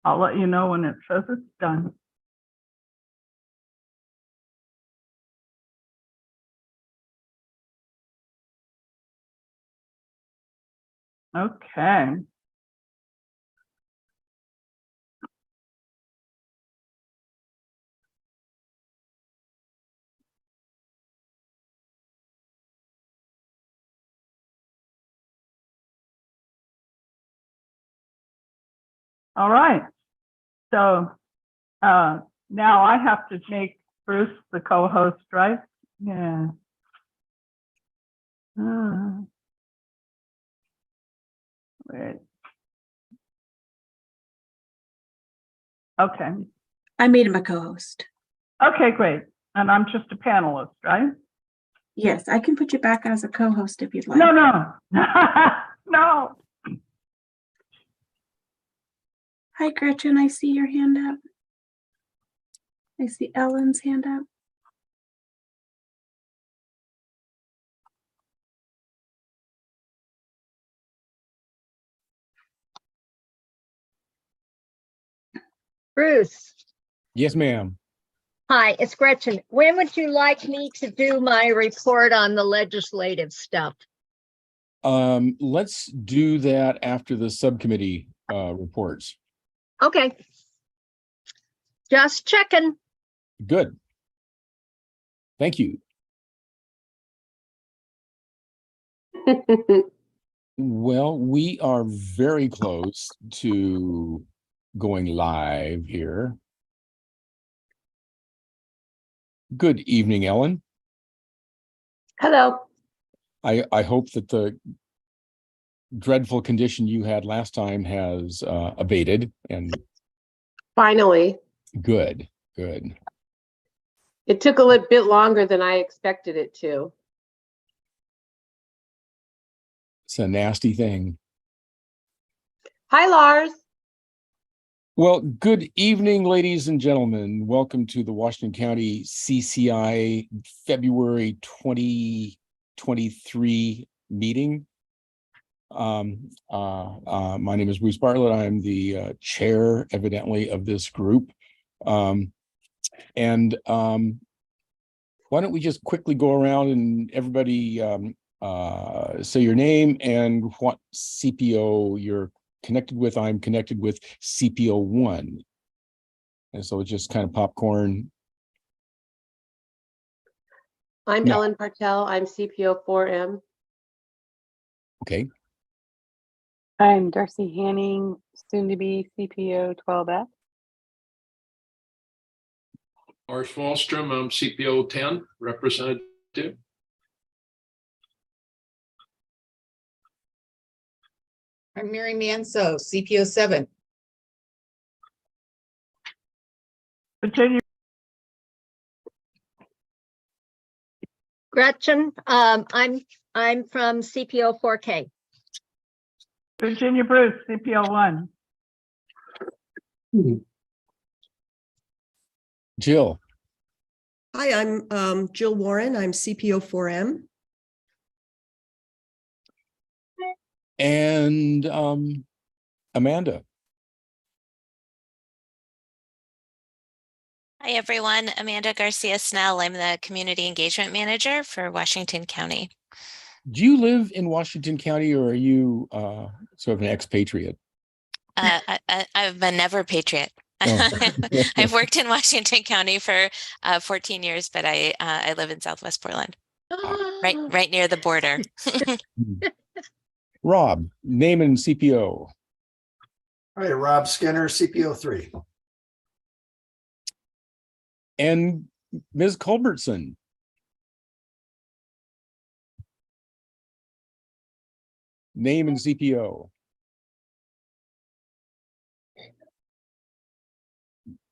I'll let you know when it says it's done. Okay. All right. So now I have to make Bruce the co-host, right? Yeah. Wait. Okay. I made him a co-host. Okay, great. And I'm just a panelist, right? Yes, I can put you back as a co-host if you'd like. No, no. No. Hi, Gretchen. I see your hand up. I see Ellen's hand up. Bruce. Yes, ma'am. Hi, it's Gretchen. When would you like me to do my report on the legislative stuff? Let's do that after the subcommittee reports. Okay. Just checking. Good. Thank you. Well, we are very close to going live here. Good evening, Ellen. Hello. I hope that the dreadful condition you had last time has abated, and Finally. good. It took a little bit longer than I expected it to. It's a nasty thing. Hi, Lars. Well, good evening, ladies and gentlemen. Welcome to the Washington County CCI February 2023 meeting. My name is Bruce Bartlett. I'm the chair, evidently, of this group. Why don't we just quickly go around and everybody say your name and what CPO you're connected with. I'm connected with CPO 1. And so it's just kind of popcorn. I'm No. Ellen Partel. I'm CPO 4M. Okay. I'm Darcy Hanning, soon to be CPO 12F. Lars Wallstrom, I'm CPO 10 representative. I'm Mary Manso, CPO 7. Virginia. Gretchen, I'm from CPO 4K. Virginia Bruce, CPO 1. Jill. Hi, I'm Jill Warren. I'm CPO 4M. And Amanda. Hi, everyone. Amanda Garcia Snell. I'm the Community Engagement Manager for Washington County. Do you live in Washington County, or are you sort of an expatriate? I'm a never patriot. Oh. I've worked in Washington County for 14 years, but I live in Southwest Portland, right near the border. Rob, name and CPO. All right, Rob Skinner, CPO 3. And Ms. Culbertson. Name and CPO.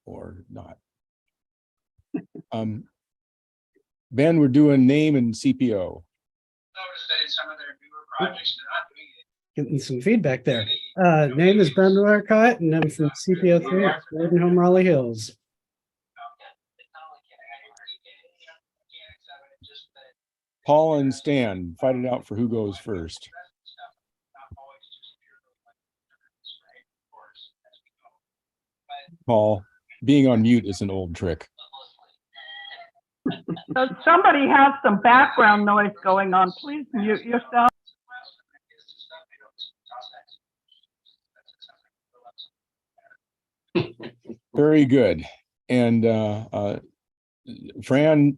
Or not. Ben, we're doing name and CPO. Getting some feedback there. Name is Ben Norcott, and I'm from CPO 3 at Gordon Home Raleigh Hills. Paul and Stan, fight it out for who goes first. Paul, being on mute is an old trick. So somebody has some background noise going on. Please mute yourself. Very good. And Fran,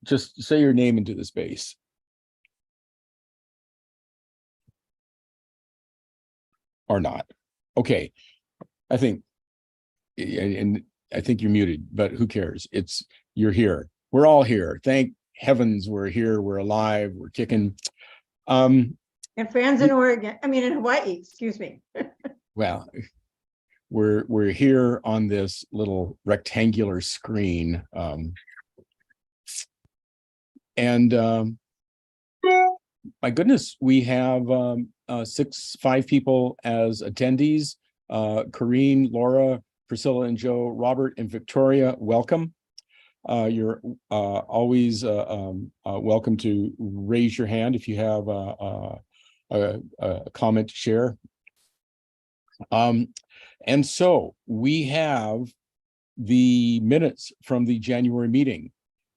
just say your name into the space. Or not. Okay. I think, and I think you're muted, but who cares? You're here. We're all here. Thank heavens we're here. We're alive. We're kicking. And Fran's in Oregon, in Hawaii, excuse me. Well, we're here on this little rectangular screen. My goodness, we have 5 people as attendees. Corrine, Laura, Priscilla and Joe, Robert and Victoria, welcome. You're always welcome to raise your hand if you have a comment to share. And so we have the minutes from the January meeting.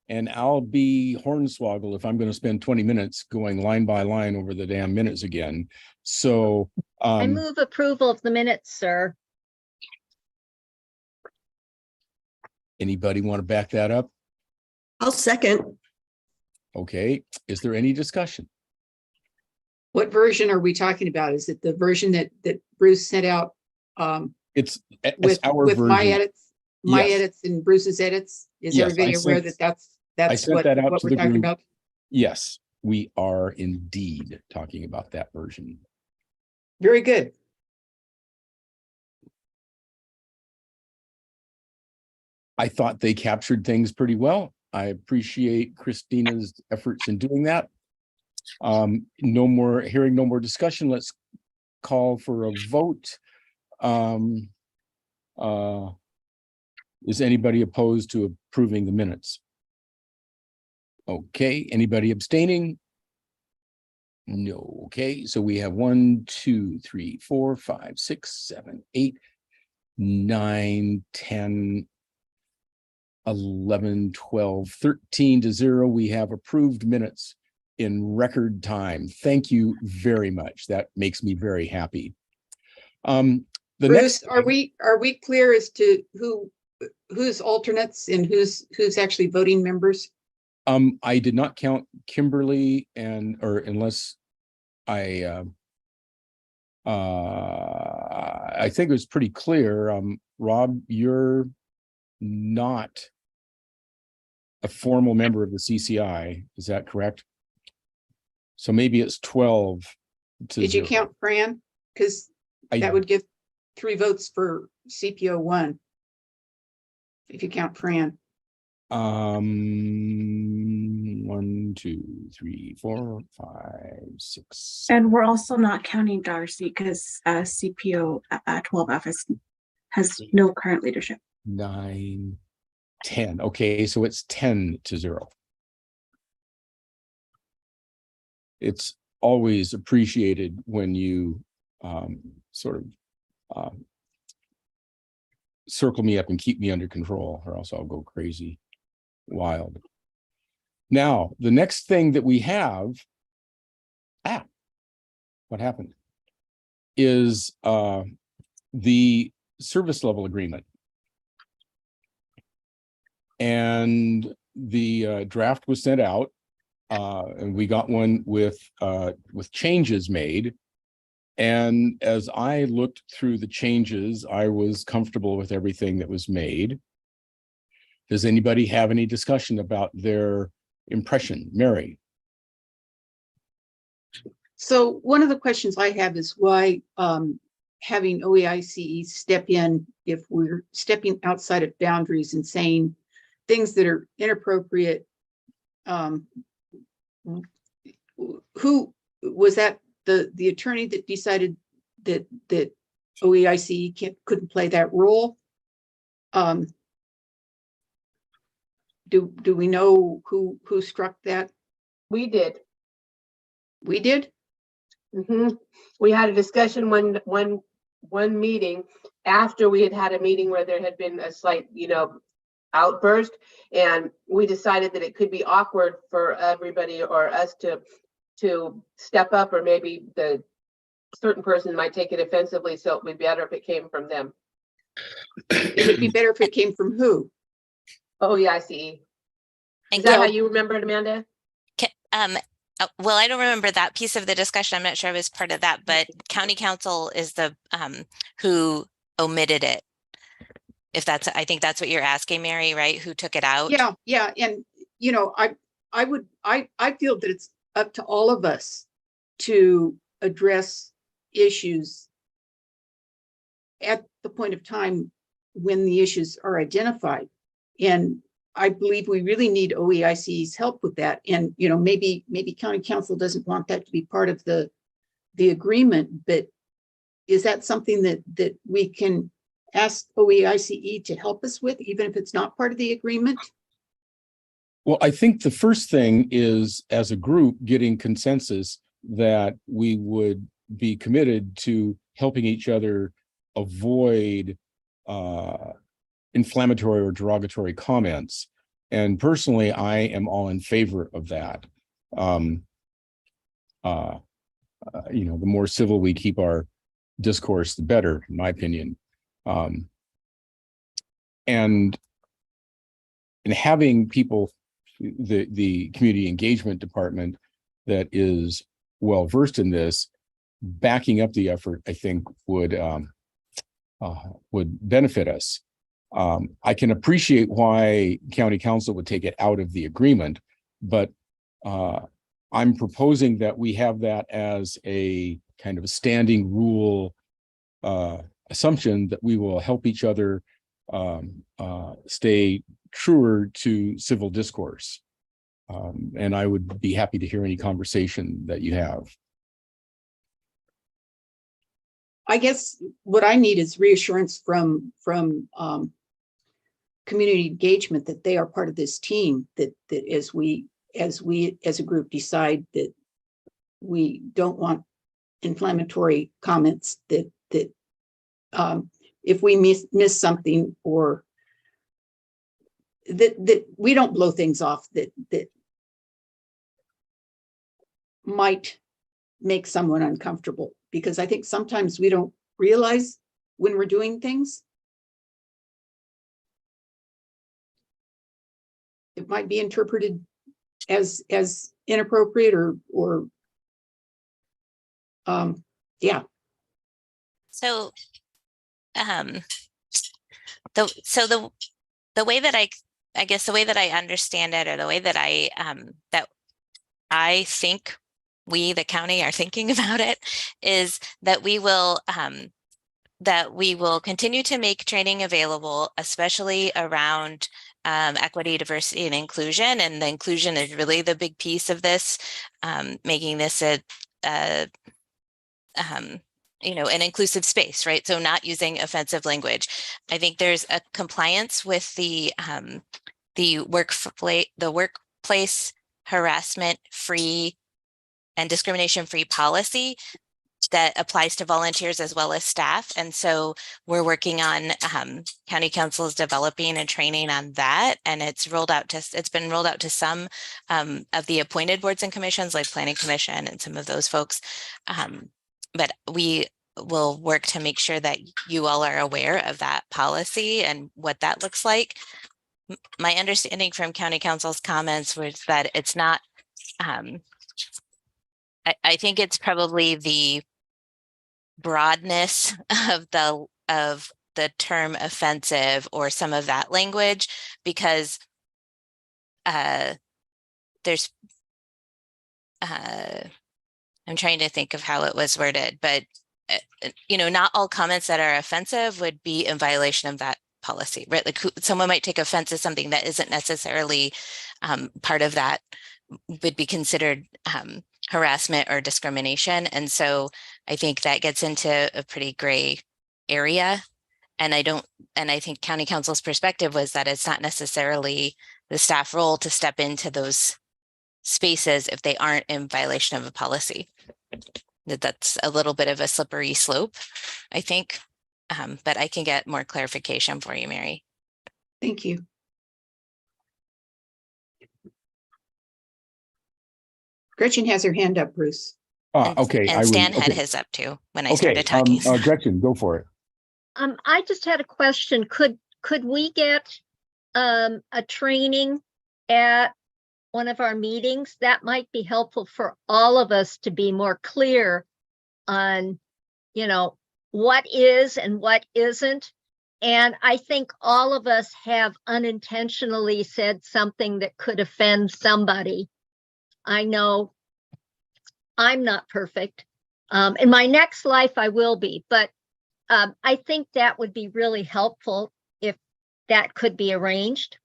And I'll be hornswoggled if I'm going to spend 20 minutes going line by line over the damn minutes again. So I move approval of the minutes, sir. Anybody want to back that up? I'll second. Okay. Is there any discussion? What version are we talking about? Is it the version that Bruce sent out? It's with our version. my Yes. edits and Bruce's edits. Is Yes, everybody aware that that's what that out what to we're the talking group. about? Yes, we are indeed talking about that version. Very good. I thought they captured things pretty well. I appreciate Christina's efforts in doing that. No more discussion. Let's call for a vote. Is anybody opposed to approving the minutes? Okay, anybody abstaining? No. Okay, so we have 1, 2, 3, 4, 5, 6, 7, 8, 9, 10, 11, 12, 13 to 0. We have approved minutes in record time. Thank you very much. That makes me very happy. Bruce, are we clear as to who's alternates and who's actually voting members? I did not count Kimberly unless I think it was pretty clear. Rob, you're not a formal member of the CCI. Is that correct? So maybe it's 12 to Did 0. you count Fran? Because that would give 3 votes for CPO 1. If you count Fran. 1, 2, 3, 4, 5, 6. And we're also not counting Darcy because CPO 12F has no current leadership. 9, 10. Okay, so it's 10 to 0. It's always appreciated when you sort of circle me up and keep me under control, or else I'll go crazy, wild. Now, the next thing that we have, what happened, is the service level agreement. And the draft was sent out, and we got one with changes made. And as I looked through the changes, I was comfortable with everything that was made. Does anybody have any discussion about their impression? Mary? So one of the questions I have is why having OEICE step in if we're stepping outside of boundaries and saying things that are inappropriate. Who was that? The attorney that decided that OEICE couldn't play that role? Do we know who struck that? We did. We did? We had a discussion one meeting, after we had had a meeting where there had been a slight, outburst, and we decided that it could be awkward for everybody or us to step up, or maybe the certain person might take it offensively, so it would be better if it came from them. It would be better if it came from who? OEICE. And Is that how Well- you remember it, Amanda? Well, I don't remember that piece of the discussion. I'm not sure I was part of that, but county council is the who omitted it. If that's, I think that's what you're asking, Mary, right? Who took it out? Yeah. And, I feel that it's up to all of us to address issues at the point of time when the issues are identified. And I believe we really need OEIC's help with that. And, maybe county council doesn't want that to be part of the agreement, but is that something that we can ask OEICE to help us with, even if it's not part of the agreement? Well, I think the first thing is, as a group, getting consensus that we would be committed to helping each other avoid inflammatory or derogatory comments. And personally, I am all in favor of that. The more civil we keep our discourse, the better, in my opinion. And having people, the community engagement department that is well versed in this, backing up the effort, I think would benefit us. I can appreciate why county council would take it out of the agreement, but I'm proposing that we have that as a kind of a standing rule assumption that we will help each other stay truer to civil discourse. And I would be happy to hear any conversation that you have. I guess what I need is reassurance from community engagement that they are part of this team, that as we as a group decide that we don't want inflammatory comments, that if we miss something, or that we don't blow things off that might make someone uncomfortable, because I think sometimes we don't realize when we're doing things. It might be interpreted as inappropriate or yeah. So, the way that I guess the way that I understand it, or the way that I think we, the county, are thinking about it, is that we will continue to make training available, especially around equity, diversity, and inclusion. And the inclusion is really the big piece of this, making this an inclusive space, right? So not using offensive language. I think there's a compliance with the workplace harassment free and discrimination free policy that applies to volunteers as well as staff. And so we're working on county councils developing and training on that. And it's been rolled out to some of the appointed boards and commissions, like Planning Commission and some of those folks. But we will work to make sure that you all are aware of that policy and what that looks like. My understanding from county council's comments was that it's not, I think it's probably the broadness of the term offensive, or some of that language, because there's I'm trying to think of how it was worded, but not all comments that are offensive would be in violation of that policy, right? Like someone might take offense to something that isn't necessarily part of that, would be considered harassment or discrimination. And so I think that gets into a pretty gray area. And I think county council's perspective was that it's not necessarily the staff role to step into those spaces if they aren't in violation of a policy. That's a little bit of a slippery slope, I think. but I can get more clarification for you, Mary. Thank you. Gretchen has her hand up, Bruce. Okay. And Stan had his up too when I Okay, started talking. Gretchen, go for it. I just had a question. Could we get a training at one of our meetings? That might be helpful for all of us to be more clear on, what is and what isn't. And I think all of us have unintentionally said something that could offend somebody. I know I'm not perfect. In my next life, I will be, but I think that would be really helpful if that could be arranged.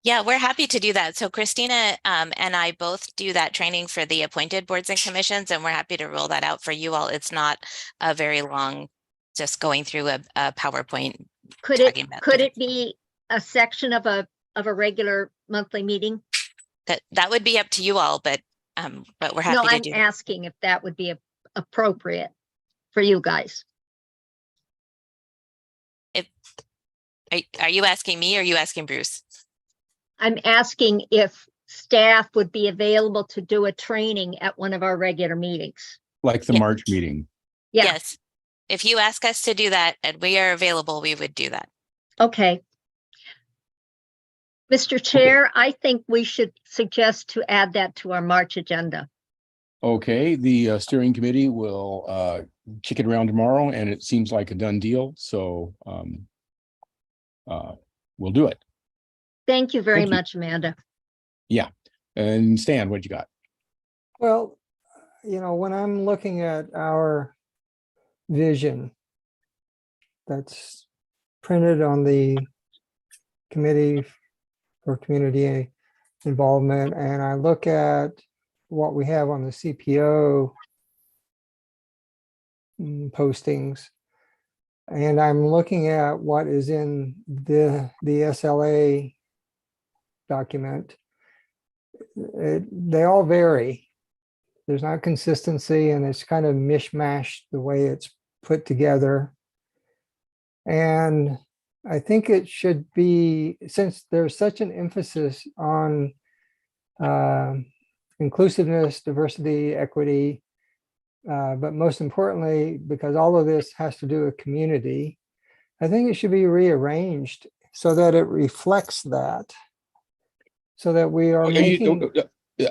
Yeah, we're happy to do that. So Christina and I both do that training for the appointed boards and commissions, and we're happy to roll that out for you all. It's not a very long, just going through a PowerPoint. Could it be a section of a regular monthly meeting? That would be up to you all, but we're happy No, to I'm do. asking if that would be appropriate for you guys. Are you asking me or are you asking Bruce? I'm asking if staff would be available to do a training at one of our regular meetings. Like the Yeah. March meeting. Yeah. Yes. If you ask us to do that and we are available, we would do that. Okay. Mr. Chair, I think we should suggest to add that to our March agenda. Okay, the steering committee will kick it around tomorrow, and it seems like a done deal. So we'll do it. Thank you very Thank you. much, Amanda. Yeah. And Stan, what you got? Well, when I'm looking at our vision that's printed on the Committee for Community Involvement, and I look at what we have on the CPO postings, and I'm looking at what is in the SLA document, they all vary. There's not consistency, and it's kind of mishmashed the way it's put together. And I think it should be, since there's such an emphasis on inclusiveness, diversity, equity, but most importantly, because all of this has to do with community, I think it should be rearranged so that it reflects that, so that we are making...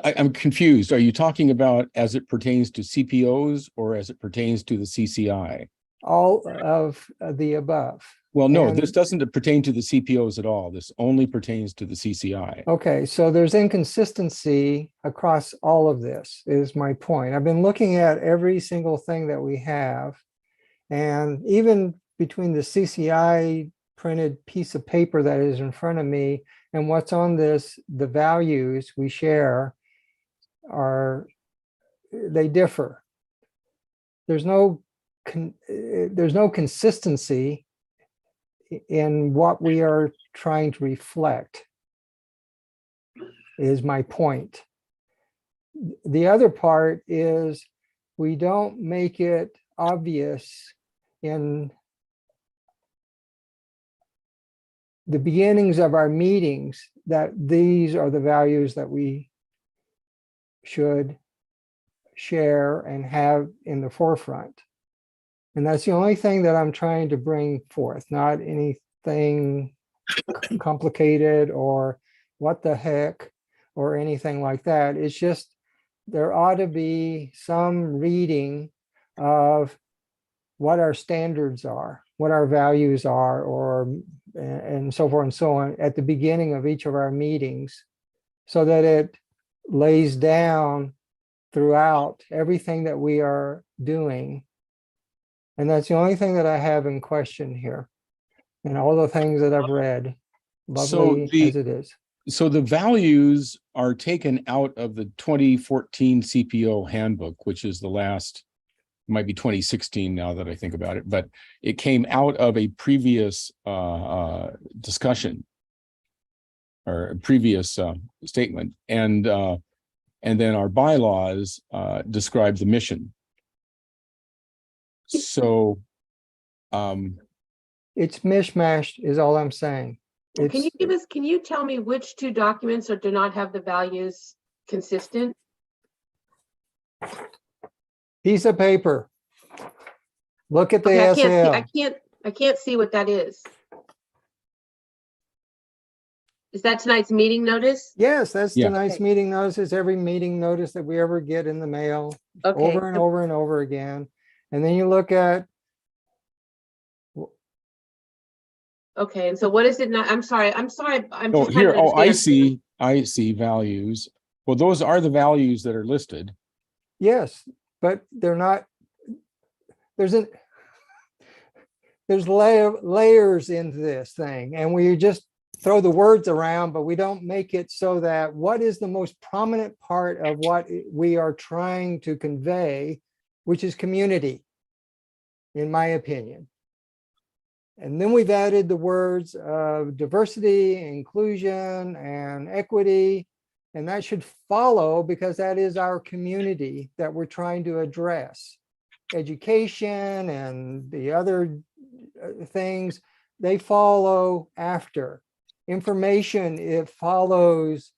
I'm confused. Are you talking about as it pertains to CPOs or as it pertains to the CCI? All of the above. Well, no, this doesn't pertain to the CPOs at all. This only pertains to the CCI. Okay, so there's inconsistency across all of this, is my point. I've been looking at every single thing that we have, and even between the CCI printed piece of paper that is in front of me and what's on this, the values we share they differ. There's no consistency in what we are trying to reflect, is my point. The other part is we don't make it obvious in the beginnings of our meetings that these are the values that we should share and have in the forefront. And that's the only thing that I'm trying to bring forth, not anything complicated or what the heck or anything like that. It's just there ought to be some reading of what our standards are, what our values are, and so forth and so on at the beginning of each of our meetings, so that it lays down throughout everything that we are doing. And that's the only thing that I have in question here. And all the things that I've read, lovely as it is. So the values are taken out of the 2014 CPO handbook, which is the last, might be 2016 now that I think about it, but it came out of a previous discussion or a previous statement. And then our bylaws describe the mission. So It's mishmashed is all I'm saying. Can you tell me which two documents do not have the values consistent? Piece of paper. Look at the Okay, SL. I can't see what that is. Is that tonight's meeting notice? Yes, that's Yeah. tonight's Okay. meeting notice. It's every meeting notice that we ever get in the mail Okay. over and over and over again. And then you look at, Okay, and so what is it now? I'm sorry. I'm Oh, just trying to here, oh, understand. I see values. Well, those are the values that are listed. yes, but they're not, there's layers into this thing, and we just throw the words around, but we don't make it so that what is the most prominent part of what we are trying to convey, which is community, in my opinion. And then we've added the words of diversity, inclusion, and equity, and that should follow because that is our community that we're trying to address. Education and the other things, they follow after. Information, it follows,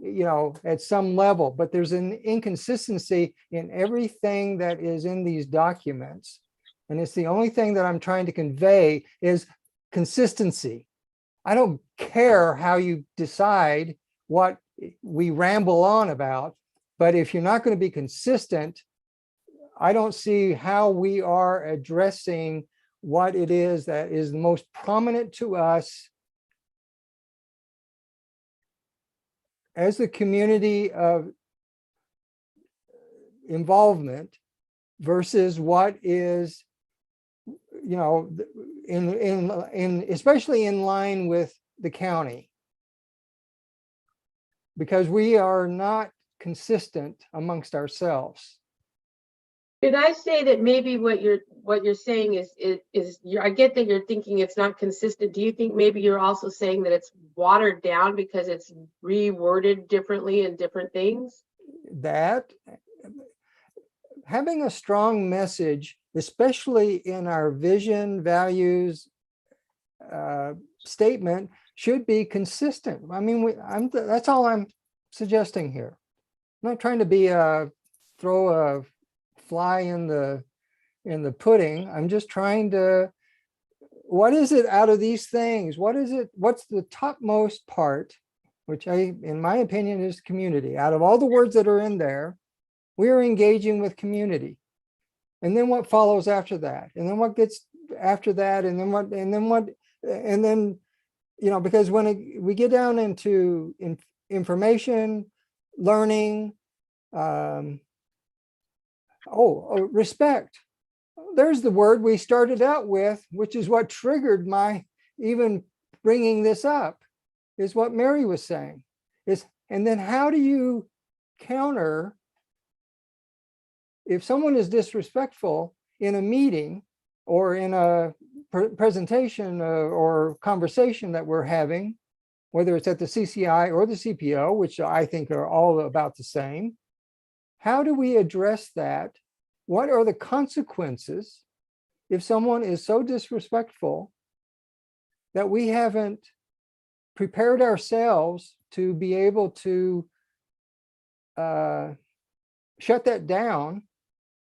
you know, at some level, but there's an inconsistency in everything that is in these documents. And it's the only thing that I'm trying to convey is consistency. I don't care how you decide what we ramble on about, but if you're not going to be consistent, I don't see how we are addressing what it is that is the most prominent to us as the community of involvement versus what is, you know, in especially in line with the county, because we are not consistent amongst ourselves. Did I say that maybe what you're saying is I get that you're thinking it's not consistent. Do you think maybe you're also saying that it's watered down because it's reworded differently in different things? That having a strong message, especially in our vision, values, statement, should be consistent. I mean, that's all I'm suggesting here. I'm not trying to be throw a fly in the pudding. I'm just trying to, what is it out of these things? What is it? What's the topmost part, which in my opinion, is community. Out of all the words that are in there, we are engaging with community. And then what follows after that? And then what gets after that? And then what, and then, you know, because when we get down into information, learning, respect. There's the word we started out with, which is what triggered my even bringing this up, is what Mary was saying. And then how do you counter if someone is disrespectful in a meeting or in a presentation or conversation that we're having, whether it's at the CCI or the CPO, which I think are all about the same. How do we address that? What are the consequences if someone is so disrespectful that we haven't prepared ourselves to be able to shut that down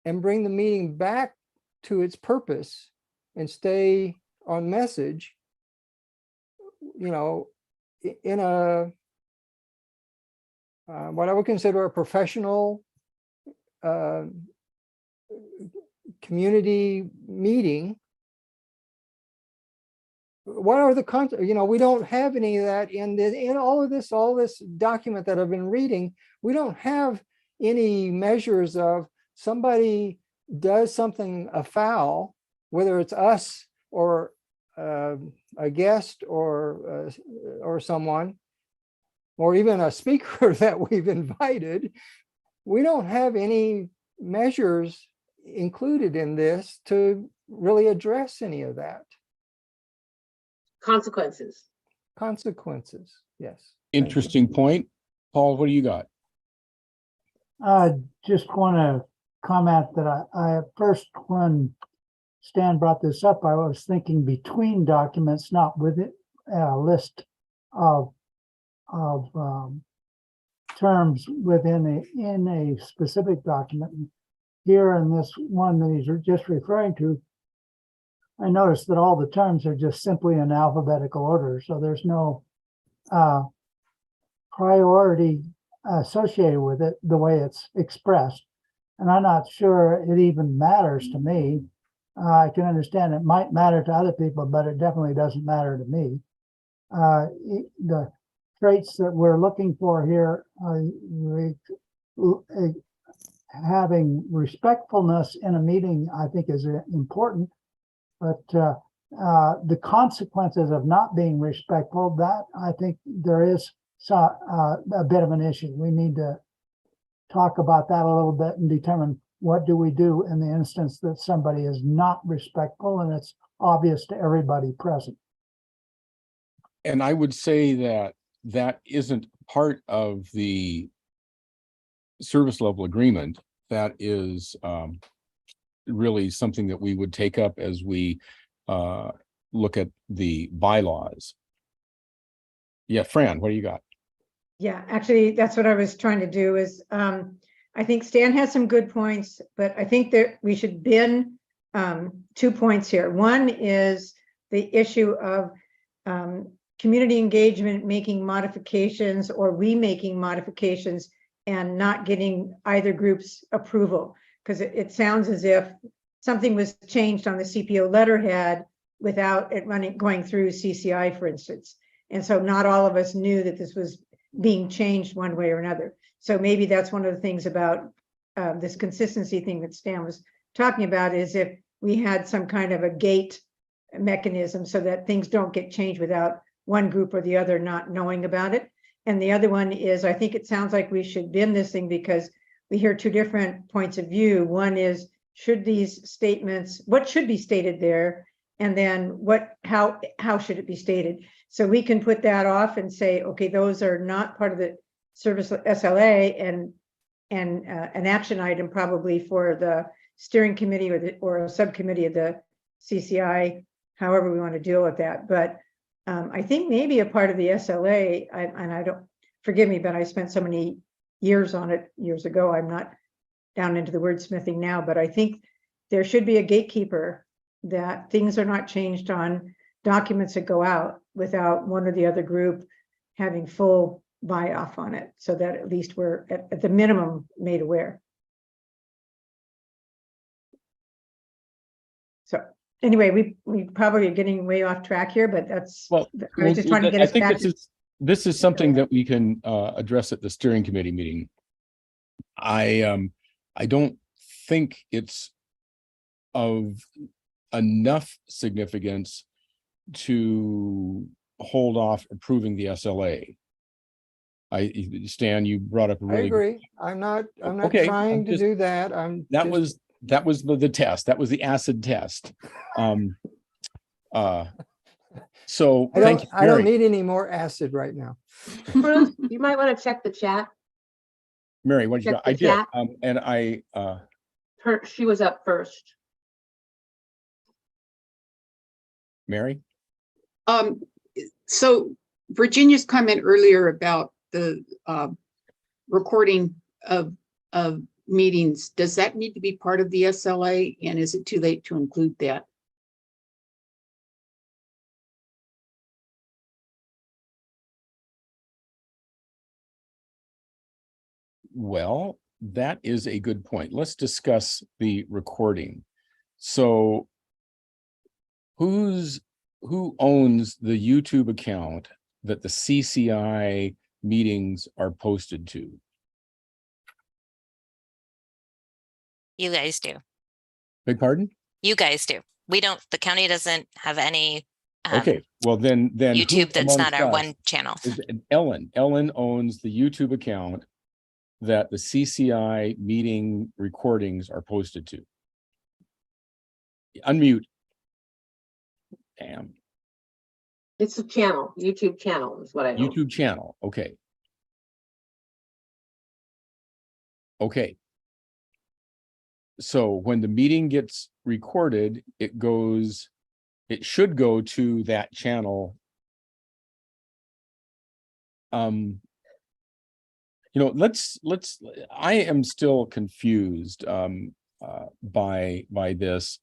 and bring the meeting back to its purpose and stay on message, you know, in a what I would consider a professional community meeting. What are the you know, we don't have any of that in all this document that I've been reading. We don't have any measures of somebody does something afoul, whether it's us or a guest or someone, or even a speaker that we've invited. We don't have any measures included in this to really address any of that. Consequences. Consequences, yes. Interesting point. Paul, what do you got? Just want to comment that I first, when Stan brought this up, I was thinking between documents, not with it, a list of terms in a specific document. Here in this one that he's just referring to, I noticed that all the terms are just simply in alphabetical order, so there's no priority associated with it the way it's expressed. And I'm not sure it even matters to me. I can understand it might matter to other people, but it definitely doesn't matter to me. The traits that we're looking for here are having respectfulness in a meeting, I think, is important, but the consequences of not being respectful, that I think there is a bit of an issue. We need to talk about that a little bit and determine what do we do in the instance that somebody is not respectful and it's obvious to everybody present. And I would say that that isn't part of the service level agreement. That is really something that we would take up as we look at the bylaws. Yeah, Fran, what do you got? Yeah, actually, that's what I was trying to do is, I think Stan has some good points, but I think that we should bin 2 points here. One is the issue of community engagement, making modifications or remaking modifications and not getting either group's approval. Because it sounds as if something was changed on the CPO letterhead without it going through CCI, for instance. And so not all of us knew that this was being changed one way or another. So maybe that's one of the things about this consistency thing that Stan was talking about, is if we had some kind of a gate mechanism so that things don't get changed without one group or the other not knowing about it. And the other one is, I think it sounds like we should bin this thing because we hear 2 different points of view. One is, should these statements, what should be stated there? And then how should it be stated? So we can put that off and say, okay, those are not part of the service SLA and an action item probably for the steering committee or a subcommittee of the CCI, however we want to deal with that. But I think maybe a part of the SLA, and I don't, forgive me, but I spent so many years on it years ago. I'm not down into the wordsmithing now, but I think there should be a gatekeeper that things are not changed on documents that go out without one or the other group having full buy-off on it, so that at least we're at the minimum made aware. So anyway, we probably are getting way off track here, but that's, I was just trying to get us back. This is something that we can address at the steering committee meeting. I don't think it's of enough significance to hold off approving the SLA. Stan, you brought up a really. I agree. I'm not Okay, trying to do that. That was the test. That was the acid test. So I don't need any more acid right now. Bruce, you might want to check the chat. Mary, what did you got? I did. And I she was up first. Mary? So Virginia's comment earlier about the recording of meetings, does that need to be part of the SLA, and is it too late to include that? Well, that is a good point. Let's discuss the recording. So who owns the YouTube account that the CCI meetings are posted to? You guys do. Beg pardon? You guys do. We don't, the county doesn't have any okay, well then YouTube that's not our one channel. Ellen owns the YouTube account that the CCI meeting recordings are posted to. Unmute. Damn. It's a channel, YouTube channel is what I know. YouTube channel, okay. Okay. so when the meeting gets recorded, it should go to that channel. Let's I am still confused by this.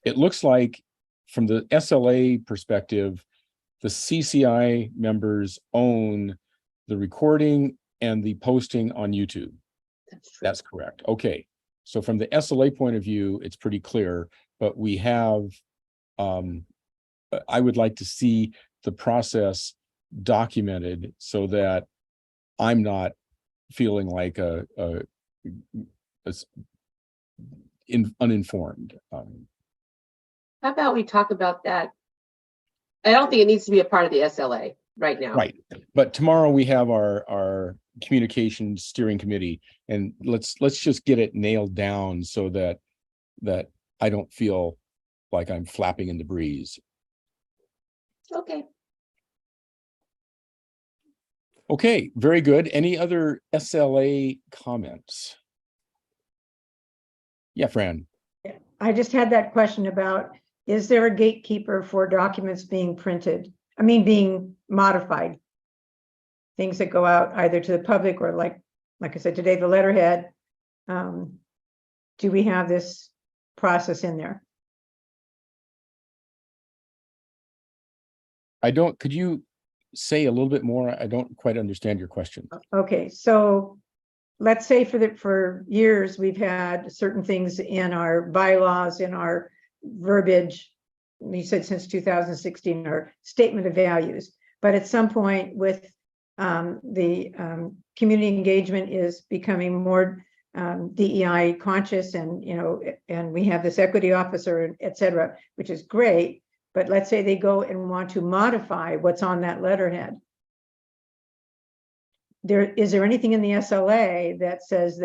It looks like from the SLA perspective, the CCI members own the recording and the posting on YouTube. That's correct. Okay. So from the SLA point of view, it's pretty clear, but we have, I would like to see the process documented so that I'm not feeling like uninformed. How about we talk about that? I don't think it needs to be a part of the SLA right now. Right. But tomorrow we have our communications steering committee, and let's just get it nailed down so that I don't feel like I'm flapping in the breeze. Okay. Okay, very good. Any other SLA comments? Yeah, Fran. I just had that question about, is there a gatekeeper for documents being printed? I mean, being modified? Things that go out either to the public or like I said today, the letterhead. Do we have this process in there? Could you say a little bit more? I don't quite understand your question. Okay, so let's say for years, we've had certain things in our bylaws, in our verbiage. You said since 2016, or statement of values. But at some point with the community engagement is becoming more DEI conscious, and and we have this equity officer, et cetera, which is great. But let's say they go and want to modify what's on that letterhead. Is there anything in the SLA that says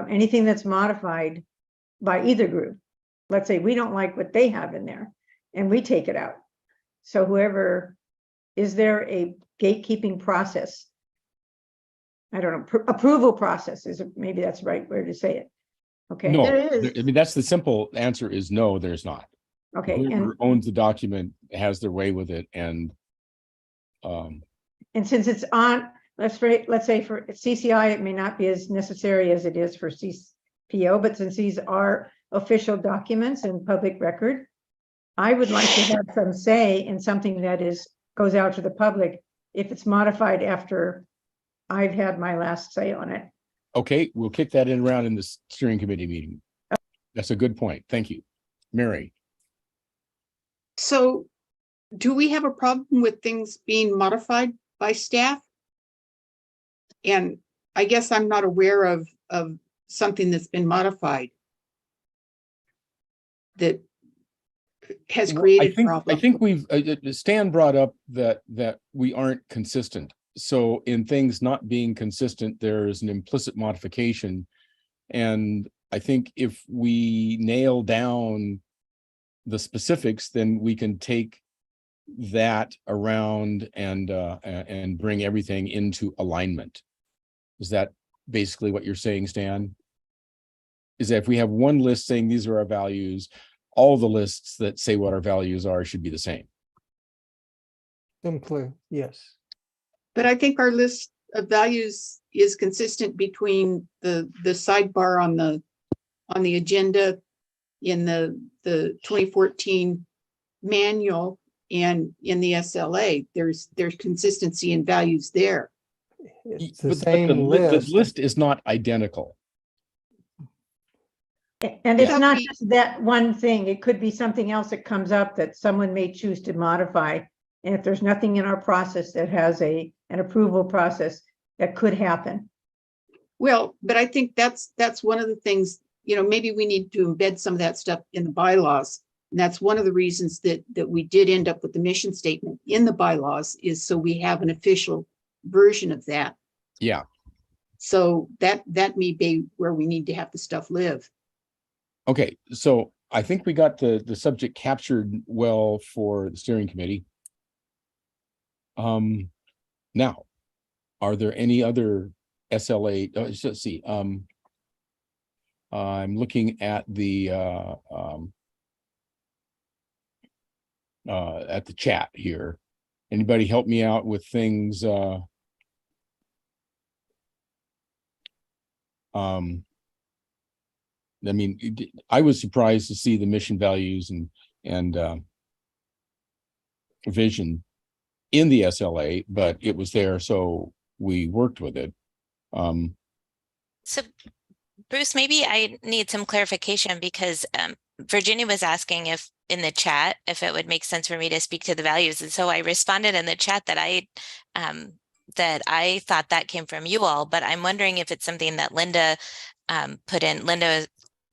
anything that's modified by either group? Let's say we don't like what they have in there and we take it out. So is there a gatekeeping process? I don't know, approval process maybe that's the right way to say it. Okay. No, There is. I mean, that's the simple answer is no, there's not. Okay. Whoever owns the document has their way with it, and since it's on, let's say for CCI, it may not be as necessary as it is for CPO, but since these are official documents and public record, I would like to have some say in something that goes out to the public if it's modified after I've had my last say on it. okay, we'll kick that around in the steering committee meeting. That's a good point. Thank you. Mary. So do we have a problem with things being modified by staff? And I guess I'm not aware of something that's been modified that has created problems. I think we've Stan brought up that we aren't consistent. So in things not being consistent, there's an implicit modification. And I think if we nail down the specifics, then we can take that around and bring everything into alignment. Is that basically what you're saying, Stan? Is that if we have one list saying these are our values, all the lists that say what our values are should be the same? Simply, yes. But I think our list of values is consistent between the sidebar on the agenda in the 2014 manual and in the SLA. There's consistency in values there. It's the same list. The list is not identical. And it's not just that one thing. It could be something else that comes up that someone may choose to modify. And if there's nothing in our process that has an approval process, that could happen. Well, but I think that's one of the things, maybe we need to embed some of that stuff in the bylaws. And that's one of the reasons that we did end up with the mission statement in the bylaws, is so we have an official version of that. Yeah. So that may be where we need to have the stuff live. Okay, so I think we got the subject captured well for the steering committee. Now, are there any other SLA? Let's see. I'm looking at the chat here. Anybody help me out with things? I mean, I was surprised to see the mission values and vision in the SLA, but it was there, so we worked with it. So Bruce, maybe I need some clarification because Virginia was asking if in the chat if it would make sense for me to speak to the values, and so I responded in the chat that I thought that came from you all, but I'm wondering if it's something that Linda put in. Linda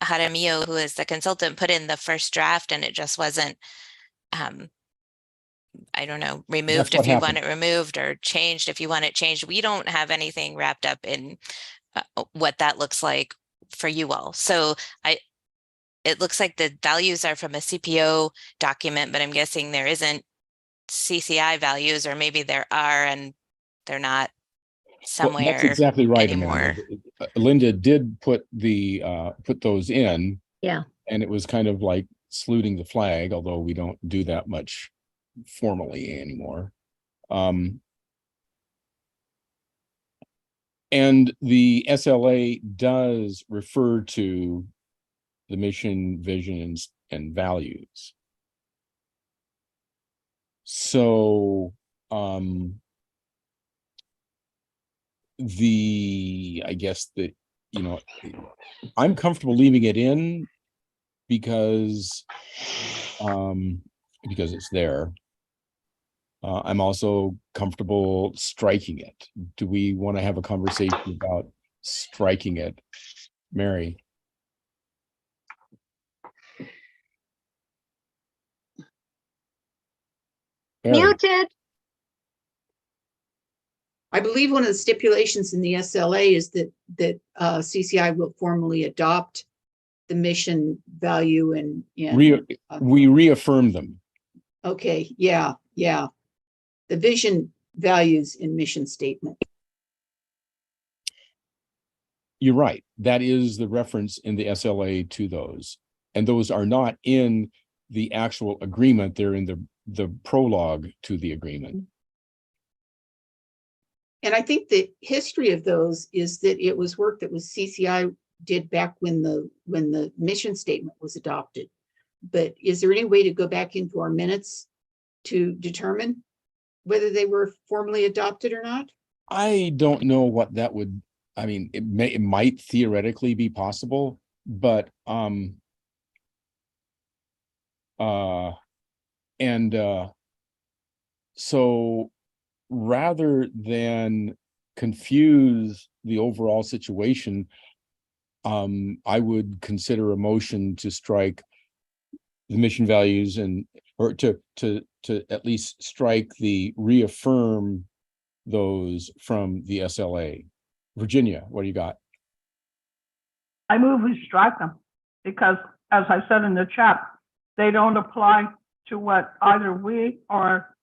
Jaramillo, who is the consultant, put in the first draft, and it just wasn't I don't know, removed if you want it removed, or changed if you want it changed. We don't have anything wrapped up in what that looks like for you all. So it looks like the values are from a CPO document, but I'm guessing there isn't CCI values, or maybe there are and they're not somewhere. Well, that's exactly right, anymore. Amanda. Linda did put those in. Yeah. And it was kind of like saluting the flag, although we don't do that much formally anymore. And the SLA does refer to the mission, vision, and values. So I guess that, I'm comfortable leaving it in because it's there. I'm also comfortable striking it. Do we want to have a conversation about striking it? Mary? Muted. I believe one of the stipulations in the SLA is that CCI will formally adopt the mission, value, and we reaffirm them. Okay, yeah. The vision, values, and mission statement. You're right. That is the reference in the SLA to those. And those are not in the actual agreement. They're in the prologue to the agreement. And I think the history of those is that it was work that was CCI did back when the mission statement was adopted. But is there any way to go back into our minutes to determine whether they were formally adopted or not? I don't know what that would, I mean, it might theoretically be possible, but so rather than confuse the overall situation, I would consider a motion to strike the mission values or to at least strike the reaffirm those from the SLA. Virginia, what do you got? I move we strike them because, as I said in the chat, they don't apply to what either we or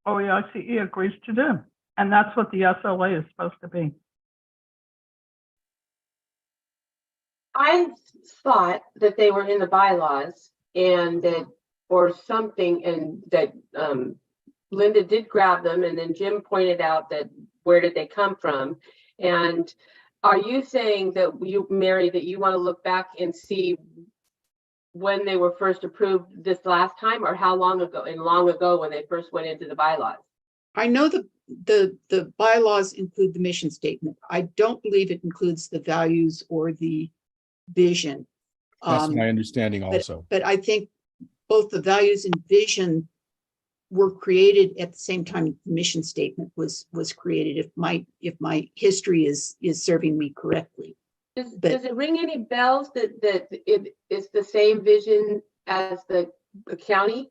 OEICE agrees to do. And that's what the SLA is supposed to be. I thought that they were in the bylaws and that, or something, and that Linda did grab them, and then Jim pointed out that where did they come from? And are you saying that you, Mary, that you want to look back and see when they were first approved this last time, or how long ago, and long ago when they first went into the bylaws? I know the bylaws include the mission statement. I don't believe it includes the values or the vision. That's my understanding also. But I think both the values and vision were created at the same time the mission statement was created, if my history is serving me correctly. Does it ring any bells that it is the same vision as the county?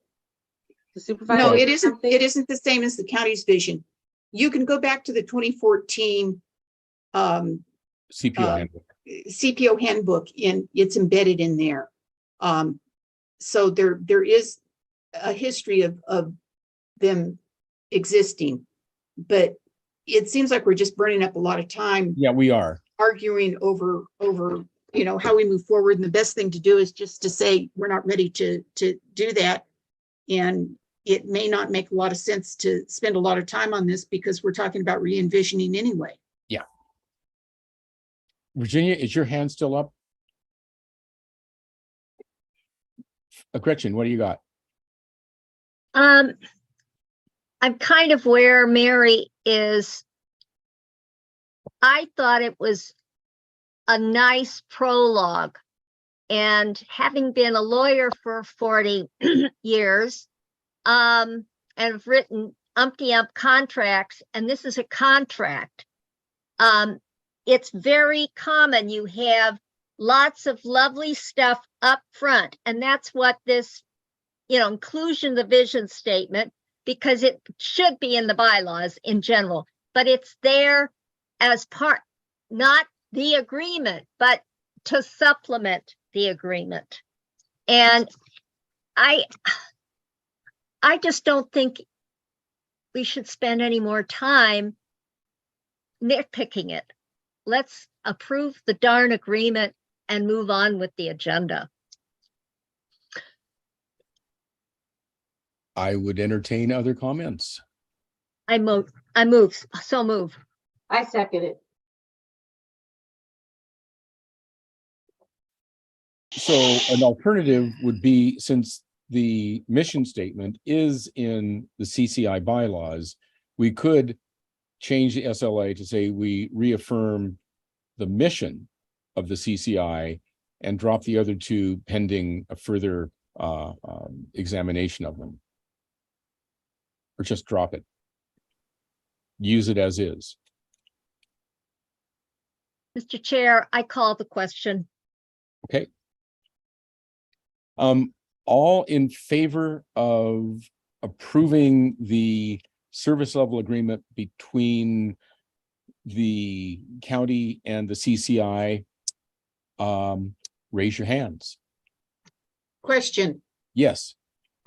The supervisor? No, it isn't. It isn't the same as the county's vision. You can go back to the 2014 CPO handbook, and it's embedded in there. So there is a history of them existing, but it seems like we're just burning up a lot of time. Yeah, we are arguing over how we move forward. And the best thing to do is just to say, we're not ready to do that. And it may not make a lot of sense to spend a lot of time on this because we're talking about re-envisioning anyway. Yeah. Virginia, is your hand still up? Gretchen, what do you got? I'm kind of where Mary is. I thought it was a nice prologue. And having been a lawyer for 40 years, and have written umpty-ump contracts, and this is a contract. It's very common. You have lots of lovely stuff up front, and that's what this, inclusion, the vision statement, because it should be in the bylaws in general, but it's there as part, not the agreement, but to supplement the agreement. And I just don't think we should spend any more time nitpicking it. Let's approve the darn agreement and move on with the agenda. I would entertain other comments. I move. I second it. So an alternative would be, since the mission statement is in the CCI bylaws, we could change the SLA to say we reaffirm the mission of the CCI and drop the other two pending a further examination of them. Or just drop it. Use it as is. Mr. Chair, I call the question. Okay. All in favor of approving the service level agreement between the county and the CCI, raise your hands. Question. Yes.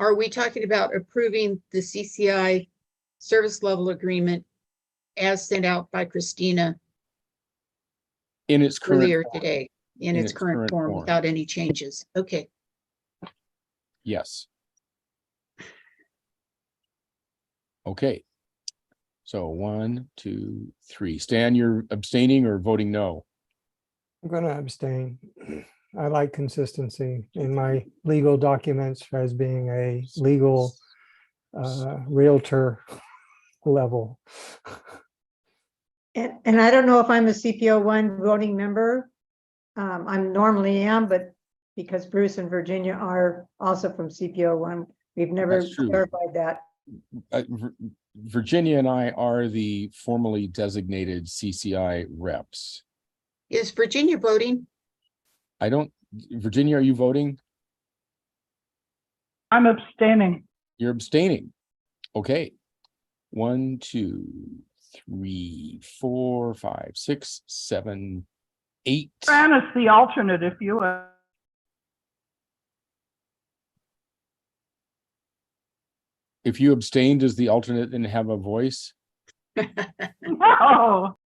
Are we talking about approving the CCI service level agreement as sent out by Christina In its current earlier form. today, in its current form without any changes? Okay. Yes. Okay. So 1, 2, 3. Stan, you're abstaining or voting no? I'm going to abstain. I like consistency in my legal documents as being a legal realtor level. And I don't know if I'm a CPO1 voting member. I'm normally am, but because Bruce and Virginia are also from CPO1, we've never That's true. clarified that. Virginia and I are the formally designated CCI reps. Is Virginia voting? Virginia, are you voting? I'm abstaining. You're abstaining. Okay. 1, 2, 3, 4, 5, 6, 7, 8. Fran is the alternate if you If you abstain, does the alternate then have a voice? No.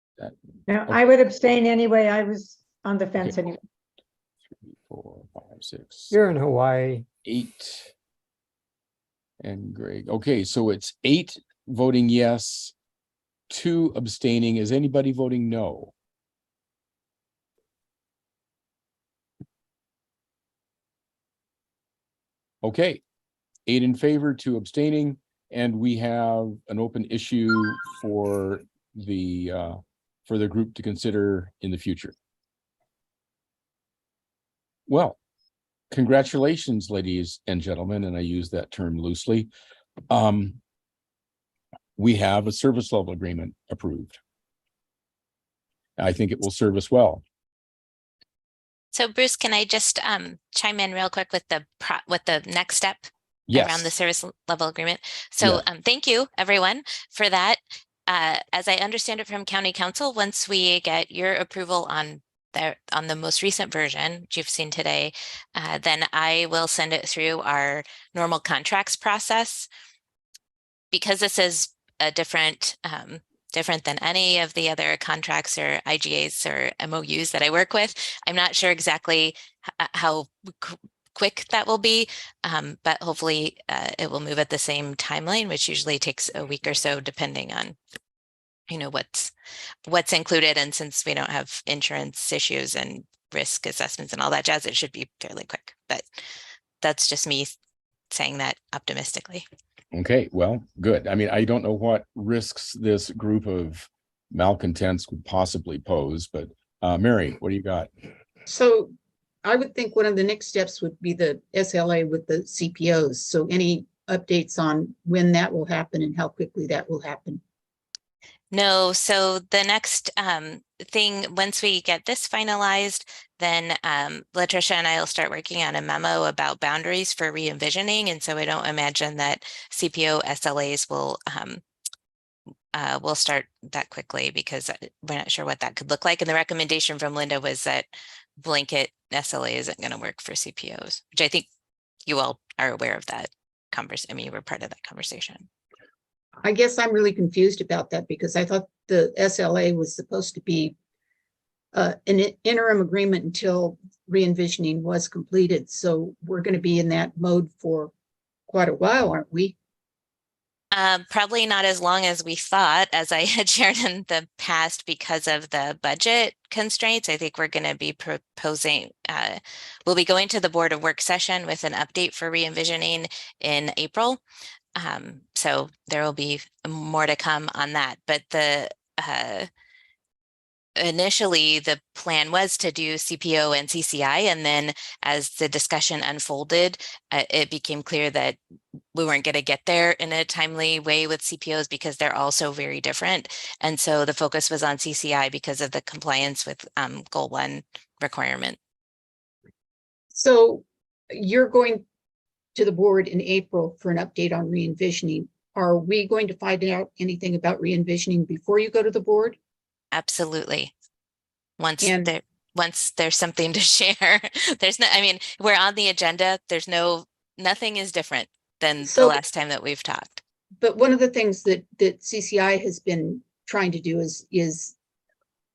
No, I would abstain anyway. I was on the fence Okay. anyway. 3, 4, 5, 6. You're in Hawaii. 8. And Greg. Okay, so it's 8 voting yes, 2 abstaining. Is anybody voting no? Okay, 8 in favor, 2 abstaining, and we have an open issue for the group to consider in the future. Well, congratulations, ladies and gentlemen, and I use that term loosely. We have a service level agreement approved. I think it will serve us well. So Bruce, can I just chime in real quick with the next step around the service level agreement? So thank you everyone for that. As I understand it from County Council, once we get your approval on the most recent version, which you've seen today, then I will send it through our normal contracts process. Because this is a different different than any of the other contracts or IGAs or MOUs that I work with. I'm not sure exactly how quick that will be, but hopefully it will move at the same timeline, which usually takes a week or so, depending on, you know, what's included. And since we don't have insurance issues and risk assessments and all that jazz, it should be fairly quick. But that's just me saying that optimistically. Okay, well, good. I mean, I don't know what risks this group of malcontents could possibly pose, but Mary, what do you got? So I would think one of the next steps would be the SLA with the CPOs. So any updates on when that will happen and how quickly that will happen? No, so the next thing, once we get this finalized, then Latricia and I will start working on a memo about boundaries for re-envisioning. And so I don't imagine that CPO SLAs will start that quickly, because we're not sure what that could look like. And the recommendation from Linda was that blanket SLA isn't going to work for CPOs, which I think you all are aware of that conversation. I mean, you were part of that conversation. I guess I'm really confused about that, because I thought the SLA was supposed to be an interim agreement until re-envisioning was completed. So we're going to be in that mode for quite a while, aren't we? Probably not as long as we thought, as I had shared in the past, because of the budget constraints. I think we're going to be proposing, we'll be going to the board of work session with an update for re-envisioning in April. So there will be more to come on that, but initially the plan was to do CPO and CCI, and then as the discussion unfolded, it became clear that we weren't going to get there in a timely way with CPOs, because they're also very different. And so the focus was on CCI because of the compliance with Goal 1 requirement. So you're going to the board in April for an update on re-envisioning. Are we going to find out anything about re-envisioning before you go to the board? Absolutely. Once there's something to share, there's no, I mean, we're on the agenda. There's nothing is different than the last time that we've talked. But one of the things that CCI has been trying to do is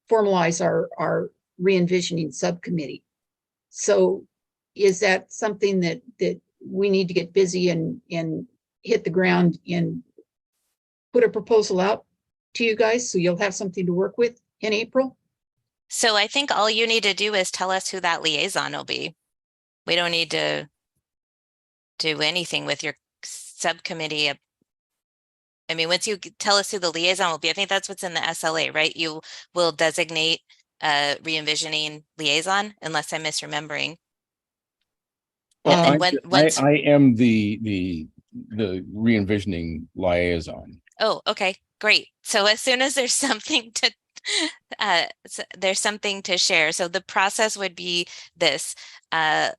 formalize our re-envisioning subcommittee. So is that something that we need to get busy and hit the ground and put a proposal out to you guys, so you'll have something to work with in April? So I think all you need to do is tell us who that liaison will be. We don't need to do anything with your subcommittee. I mean, once you tell us who the liaison will be, I think that's what's in the SLA, right? You will designate a re-envisioning liaison, unless I'm misremembering. Well, I am the re-envisioning liaison. Oh, okay, great. So as soon as there's something to share. So the process would be this. The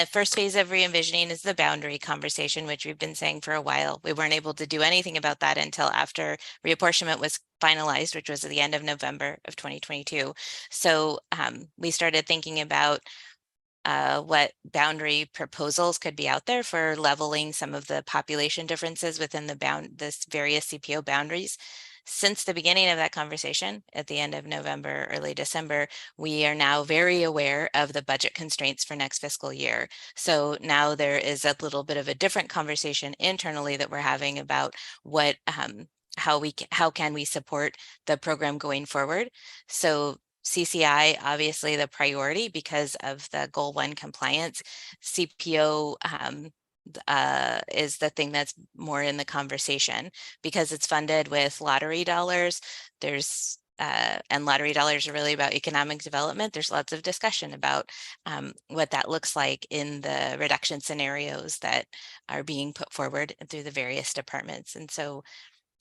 first phase of re-envisioning is the boundary conversation, which we've been saying for a while. We weren't able to do anything about that until after reapportionment was finalized, which was at the end of November of 2022. So we started thinking about what boundary proposals could be out there for leveling some of the population differences within this various CPO boundaries. Since the beginning of that conversation at the end of November, early December, we are now very aware of the budget constraints for next fiscal year. So now there is a little bit of a different conversation internally that we're having about what how can we support the program going forward. So CCI, obviously the priority because of the Goal 1 compliance. CPO is the thing that's more in the conversation because it's funded with lottery dollars. There's and lottery dollars are really about economic development. There's lots of discussion about what that looks like in the reduction scenarios that are being put forward through the various departments. And so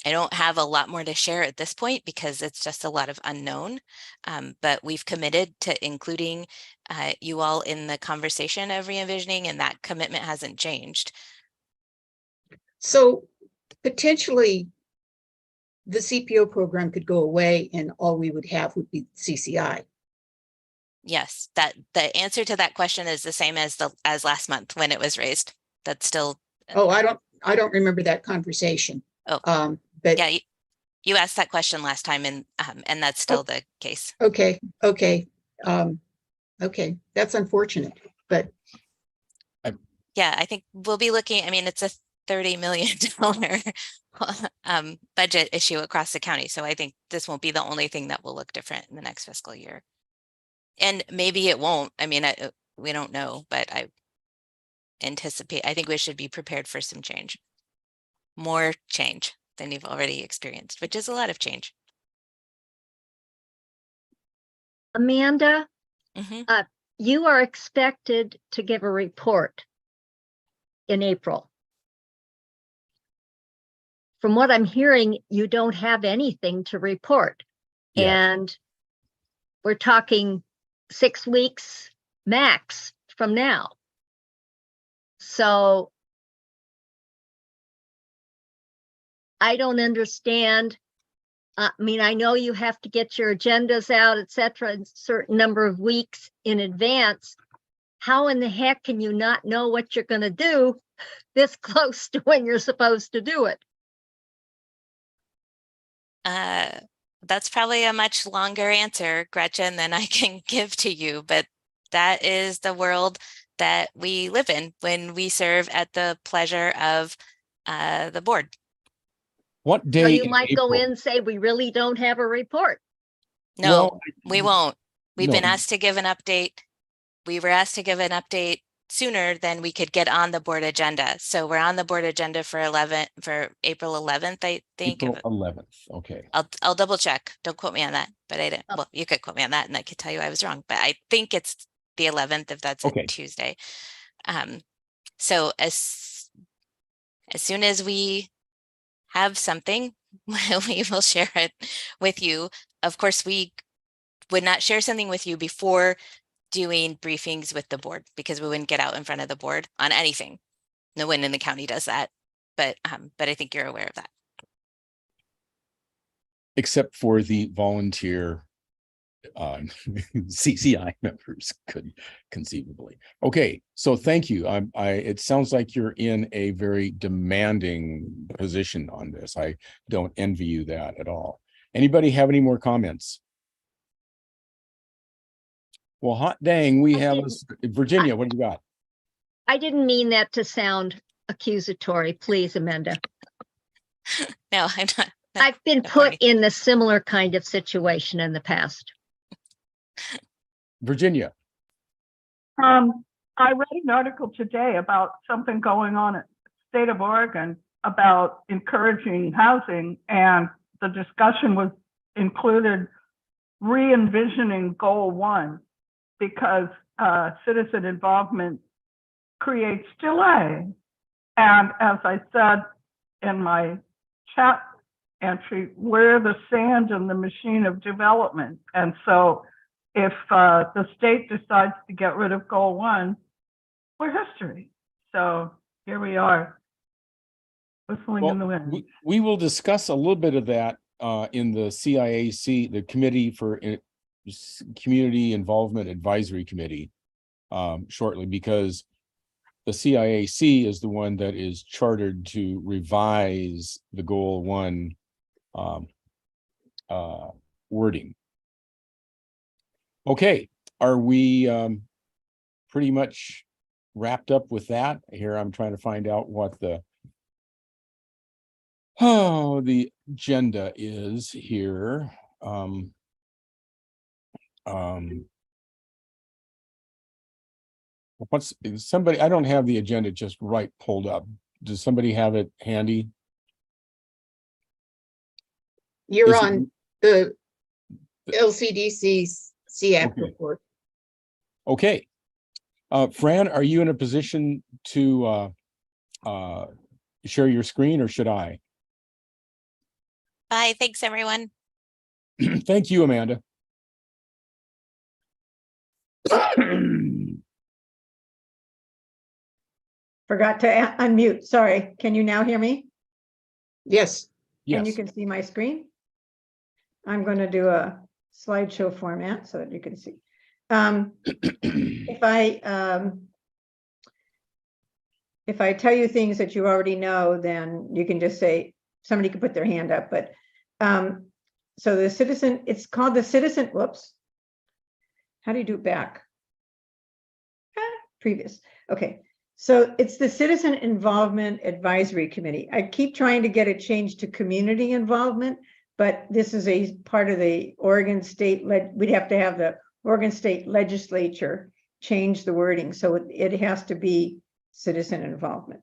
I don't have a lot more to share at this point because it's just a lot of unknown, but we've committed to including you all in the conversation of re-envisioning, and that commitment hasn't changed. So potentially the CPO program could go away and all we would have would be CCI. Yes, that the answer to that question is the same as last month when it was raised. That's still. Oh, I don't remember that conversation. Oh, but yeah, You asked that question last time and that's still the case. Okay, okay. Okay, that's unfortunate, but Yeah, I think we'll be looking, I mean, it's a $30 million budget issue across the county. So I think this won't be the only thing that will look different in the next fiscal year. And maybe it won't. I mean, we don't know, but I think we should be prepared for some change. More change than you've already experienced, which is a lot of change. Amanda, Mhm. you are expected to give a report in April. From what I'm hearing, you don't have anything to report. Yes. And we're talking 6 weeks max from now. So I don't understand. I mean, I know you have to get your agendas out, et cetera, a certain number of weeks in advance. How in the heck can you not know what you're going to do this close to when you're supposed to do it? That's probably a much longer answer, Gretchen, than I can give to you, but that is the world that we live in when we serve at the pleasure of the board. What day? So you in might go April? in and say, we really don't have a report. No, Well, we won't. We've no. been asked to give an update. We were asked to give an update sooner than we could get on the board agenda. So we're on the board agenda for April 11th, I think. April 11th. Okay. I'll double check. Don't quote me on that, but I didn't. Oh. Well, you could quote me on that and I could tell you I was wrong, but I think it's the 11th if that's Okay. a Tuesday. So as soon as we have something, we will share it with you. Of course, we would not share something with you before doing briefings with the board because we wouldn't get out in front of the board on anything. No one in the county does that, but I think you're aware of that. Except for the volunteer CCI members could conceivably. Okay, so thank you. It sounds like you're in a very demanding position on this. I don't envy you that at all. Anybody have any more comments? Well, hot dang, we have Virginia. What do you got? I didn't mean that to sound accusatory. Please, Amanda. No, I'm not. I've been put in a similar kind of situation in the past. Virginia. I read an article today about something going on at the state of Oregon about encouraging housing, and the discussion was included re-envisioning goal 1 because citizen involvement creates delay. And as I said in my chat entry, we're the sand in the machine of development. And so if the state decides to get rid of goal 1, we're history. So here we are, whistling in the wind. We will discuss a little bit of that in the CIAC, the Committee for Community Involvement Advisory Committee, shortly, because the CIAC is the one that is chartered to revise the goal 1 wording. Okay, are we pretty much wrapped up with that? Here I'm trying to find out what the agenda is here. What's somebody? I don't have the agenda just right pulled up. Does somebody have it handy? you're Is it- on the LCDC's CAP Okay. report. Okay. Fran, are you in a position to share your screen, or should I? Bye. Thanks, everyone. Thank you, Amanda. Forgot to unmute. Sorry. Can you now hear me? Yes. And you Yes. can see my screen? I'm going to do a slideshow format so that you can see. If I tell you things that you already know, then you can just say, somebody can put their hand up, but So the citizen, it's called the citizen, whoops. How do you do it back? Previous. Okay. So it's the Citizen Involvement Advisory Committee. I keep trying to get it changed to community involvement, but this is a part of the Oregon State, we'd have to have the Oregon State Legislature change the wording. So it has to be citizen involvement.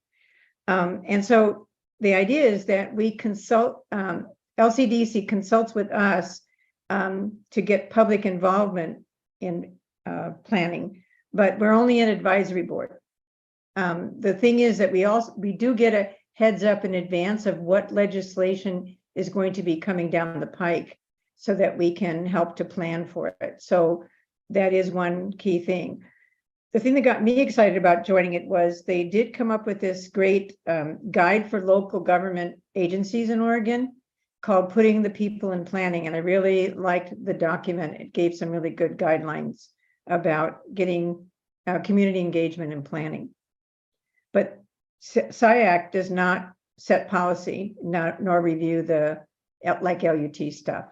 And so the idea is that we consult, LCDC consults with us to get public involvement in planning, but we're only an advisory board. The thing is that we do get a heads up in advance of what legislation is going to be coming down the pike so that we can help to plan for it. So that is one key thing. The thing that got me excited about joining it was they did come up with this great guide for local government agencies in Oregon called Putting the People in Planning. And I really liked the document. It gave some really good guidelines about getting community engagement in planning. But SIAC does not set policy, nor review the like LUT stuff.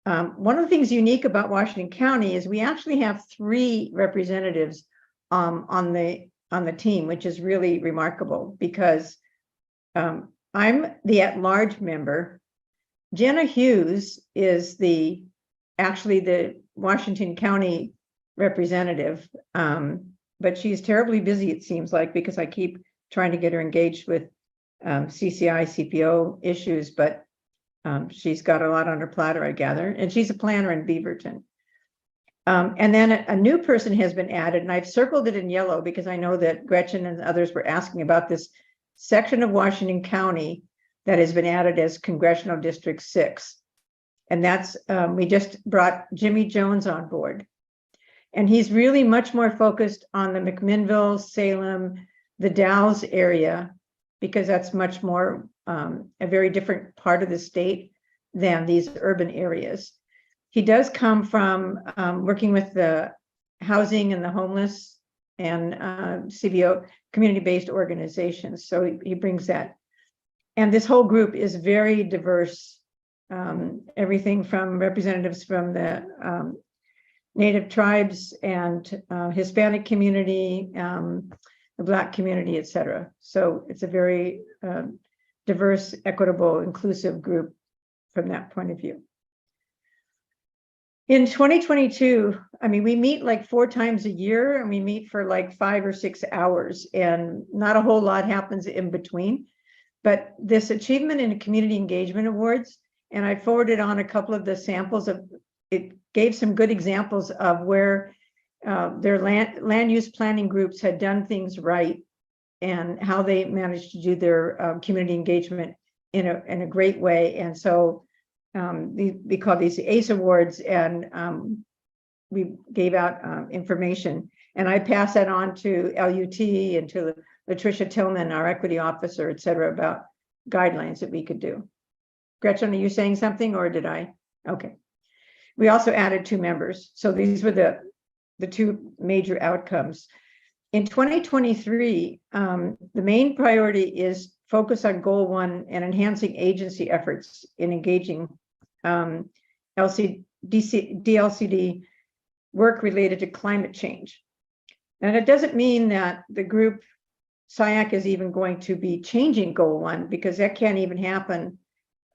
One of the things unique about Washington County is we actually have 3 representatives on the team, which is really remarkable because I'm the at-large member. Jenna Hughes is actually the Washington County representative, but she's terribly busy, it seems like, because I keep trying to get her engaged with CCI, CPO issues, but she's got a lot on her platter, I gather, and she's a planner in Beaverton. And then a new person has been added, and I've circled it in yellow because I know that Gretchen and others were asking about this section of Washington County that has been added as Congressional District 6. And that's, we just brought Jimmy Jones on board. And he's really much more focused on the McMinnville, Salem, the Dalles area, because that's much more a very different part of the state than these urban areas. He does come from working with the housing and the homeless and CBO, community-based organizations. So he brings that. And this whole group is very diverse. Everything from representatives from the Native tribes and Hispanic community, the Black community, et cetera. So it's a very diverse, equitable, inclusive group from that point of view. In 2022, I mean, we meet like 4 times a year and we meet for like 5 or 6 hours and not a whole lot happens in between. But this Achievement in Community Engagement Awards, and I forwarded on a couple of the samples of, it gave some good examples of where their land use planning groups had done things right and how they managed to do their community engagement in a great way. And so we call these ACE Awards, and we gave out information. And I passed that on to LUT and to Latricia Tillman, our equity officer, et cetera, about guidelines that we could do. Gretchen, are you saying something or did I? Okay. We also added 2 members. So these were the 2 major outcomes. In 2023, the main priority is focus on goal 1 and enhancing agency efforts in engaging DLCD work related to climate change. And it doesn't mean that the group SIAC is even going to be changing goal 1 because that can't even happen.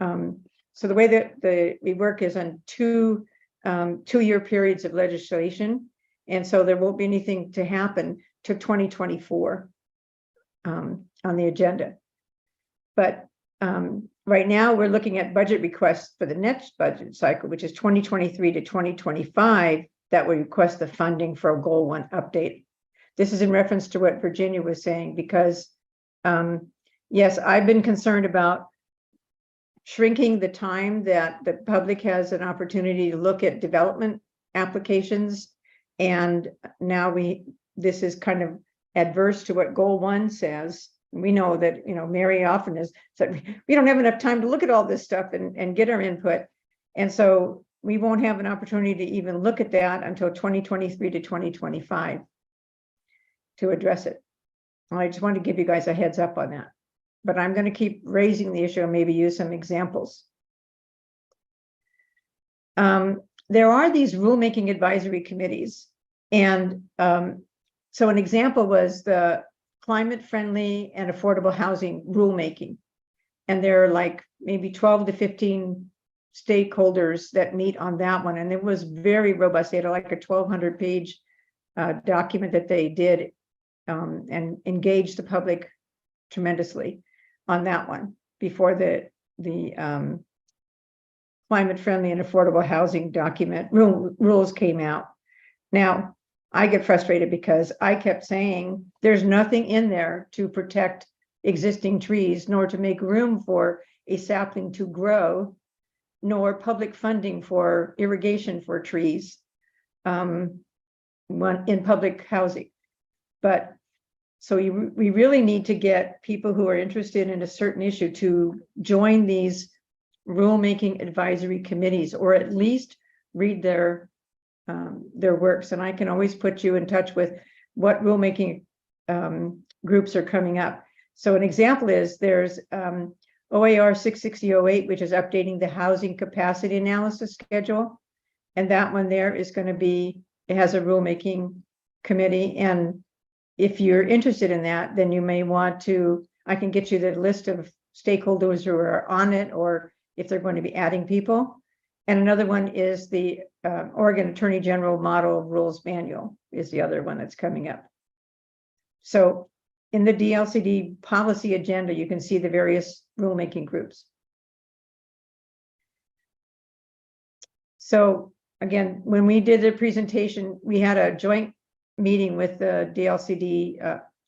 So the way that we work is on 2 2-year periods of legislation. And so there won't be anything to happen to 2024 on the agenda. But right now we're looking at budget requests for the next budget cycle, which is 2023 to 2025, that would request the funding for a goal 1 update. This is in reference to what Virginia was saying, because yes, I've been concerned about shrinking the time that the public has an opportunity to look at development applications. And now this is kind of adverse to what goal 1 says. We know that, Mary often has said, we don't have enough time to look at all this stuff and get our input. And so we won't have an opportunity to even look at that until 2023 to 2025 to address it. I just want to give you guys a heads up on that. but I'm going to keep raising the issue and maybe use some examples. There are these rulemaking advisory committees. And so an example was the climate friendly and affordable housing rulemaking. And there are like maybe 12 to 15 stakeholders that meet on that one. And it was very robust. They had like a 1,200 page document that they did and engaged the public tremendously on that one before the climate friendly and affordable housing document rules came out. Now, I get frustrated because I kept saying there's nothing in there to protect existing trees, nor to make room for a sapling to grow, nor public funding for irrigation for trees in public housing. But so we really need to get people who are interested in a certain issue to join these rulemaking advisory committees, or at least read their works. And I can always put you in touch with what rulemaking groups are coming up. So an example is there's OAR 66008, which is updating the housing capacity analysis schedule. And that one there is going to be, it has a rulemaking committee. And if you're interested in that, then you may want to, I can get you the list of stakeholders who are on it, or if they're going to be adding people. And another one is the Oregon Attorney General Model Rules Manual is the other one that's coming up. So in the DLCD policy agenda, you can see the various rulemaking groups. So again, when we did the presentation, we had a joint meeting with the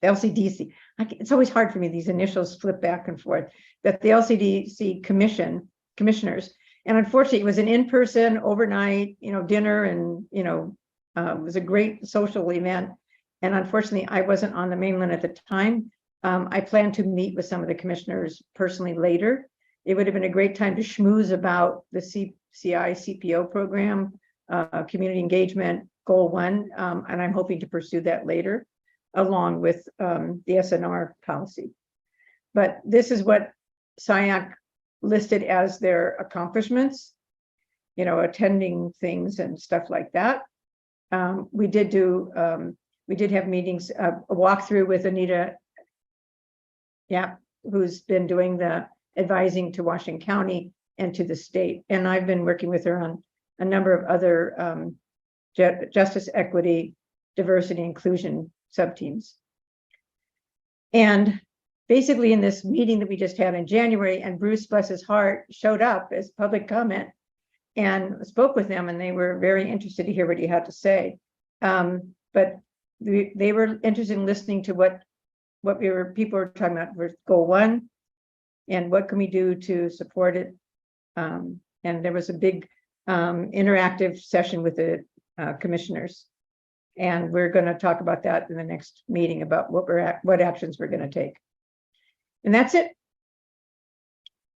LCDC. It's always hard for me, these initials flip back and forth, that the LCDC commissioners. And unfortunately, it was an in-person overnight, dinner, and, it was a great social event. And unfortunately, I wasn't on the mainland at the time. I plan to meet with some of the commissioners personally later. It would have been a great time to schmooze about the CCI CPO program, community engagement, goal 1. And I'm hoping to pursue that later, along with the SNR policy. But this is what SIAC listed as their accomplishments, attending things and stuff like that. We did have meetings, a walkthrough with Anita, who's been doing the advising to Washington County and to the state. And I've been working with her on a number of other justice, equity, diversity, inclusion subteams. And basically in this meeting that we just had in January, and Bruce, bless his heart, showed up as public comment and spoke with them, and they were very interested to hear what he had to say. But they were interested in listening to what people were talking about with goal 1 and what can we do to support it. And there was a big interactive session with the commissioners. And we're going to talk about that in the next meeting about what actions we're going to take. And that's it.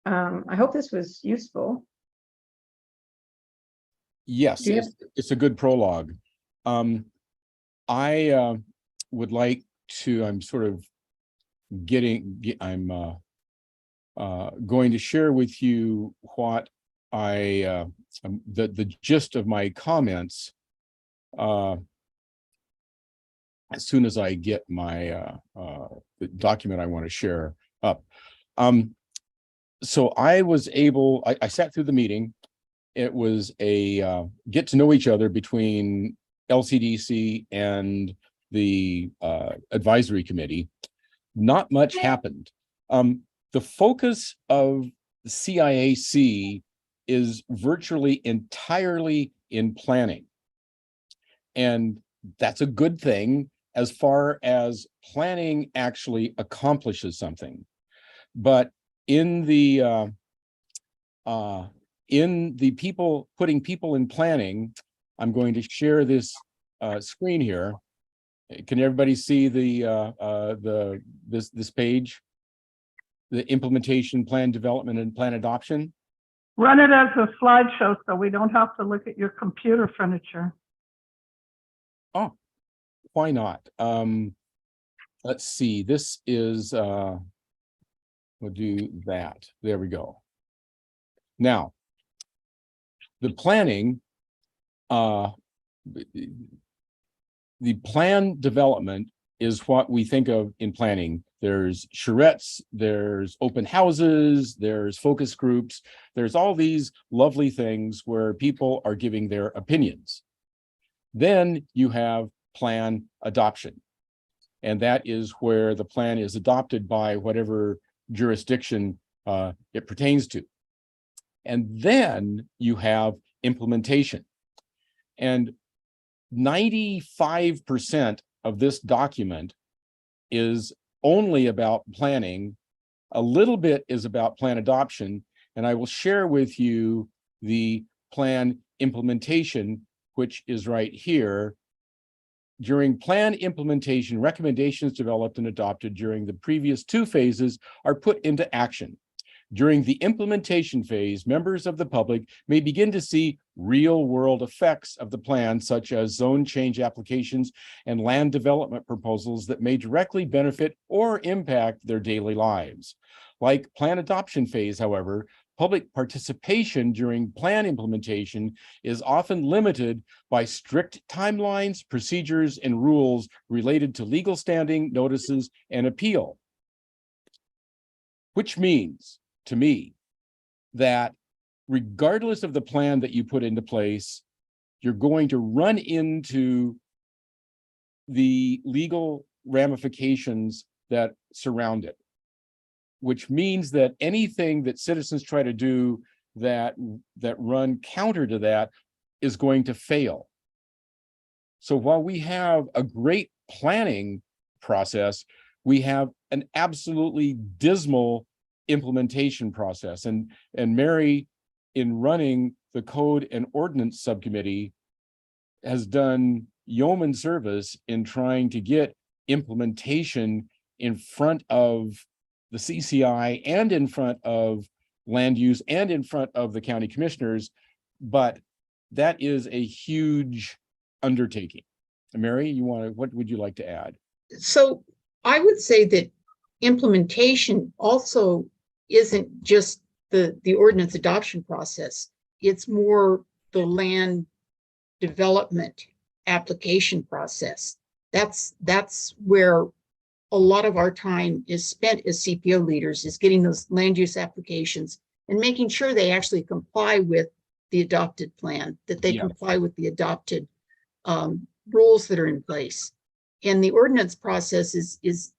I hope this was useful. Yes, it's a good prologue. I would like to, I'm sort of going to share with you what the gist of my comments as soon as I get my the document I want to share up. So I was able, I sat through the meeting. It was a get to know each other between LCDC and the advisory committee. Not much happened. The focus of the CIAC is virtually entirely in planning. And that's a good thing as far as planning actually accomplishes something. But in the people putting people in planning, I'm going to share this screen here. Can everybody see this page? The implementation, plan development, and plan adoption. Run it as a slideshow so we don't have to look at your computer furniture. Oh, why not? Let's see. This is We'll do that. There we go. Now, the planning, the plan development is what we think of in planning. There's charrettes, there's open houses, there's focus groups, there's all these lovely things where people are giving their opinions. Then you have plan adoption. And that is where the plan is adopted by whatever jurisdiction it pertains to. And then you have implementation. And 95% of this document is only about planning. A little bit is about plan adoption. And I will share with you the plan implementation, which is right here. During plan implementation, recommendations developed and adopted during the previous two phases are put into action. During the implementation phase, members of the public may begin to see real-world effects of the plan, such as zone change applications and land development proposals that may directly benefit or impact their daily lives. Like plan adoption phase, however, public participation during plan implementation is often limited by strict timelines, procedures, and rules related to legal standing, notices, and appeal. Which means, to me, that regardless of the plan that you put into place, you're going to run into the legal ramifications that surround it, which means that anything that citizens try to do that run counter to that is going to fail. So while we have a great planning process, we have an absolutely dismal implementation process. And Mary, in running the Code and Ordinance Subcommittee, has done yeoman service in trying to get implementation in front of the CCI and in front of land use and in front of the county commissioners, but that is a huge undertaking. Mary, what would you like to add? So I would say that implementation also isn't just the ordinance adoption process. It's more the land development application process. That's where a lot of our time is spent as CPO leaders, is getting those land use applications and making sure they actually comply with the adopted plan, that they comply with the adopted rules that are in place. And the ordinance process is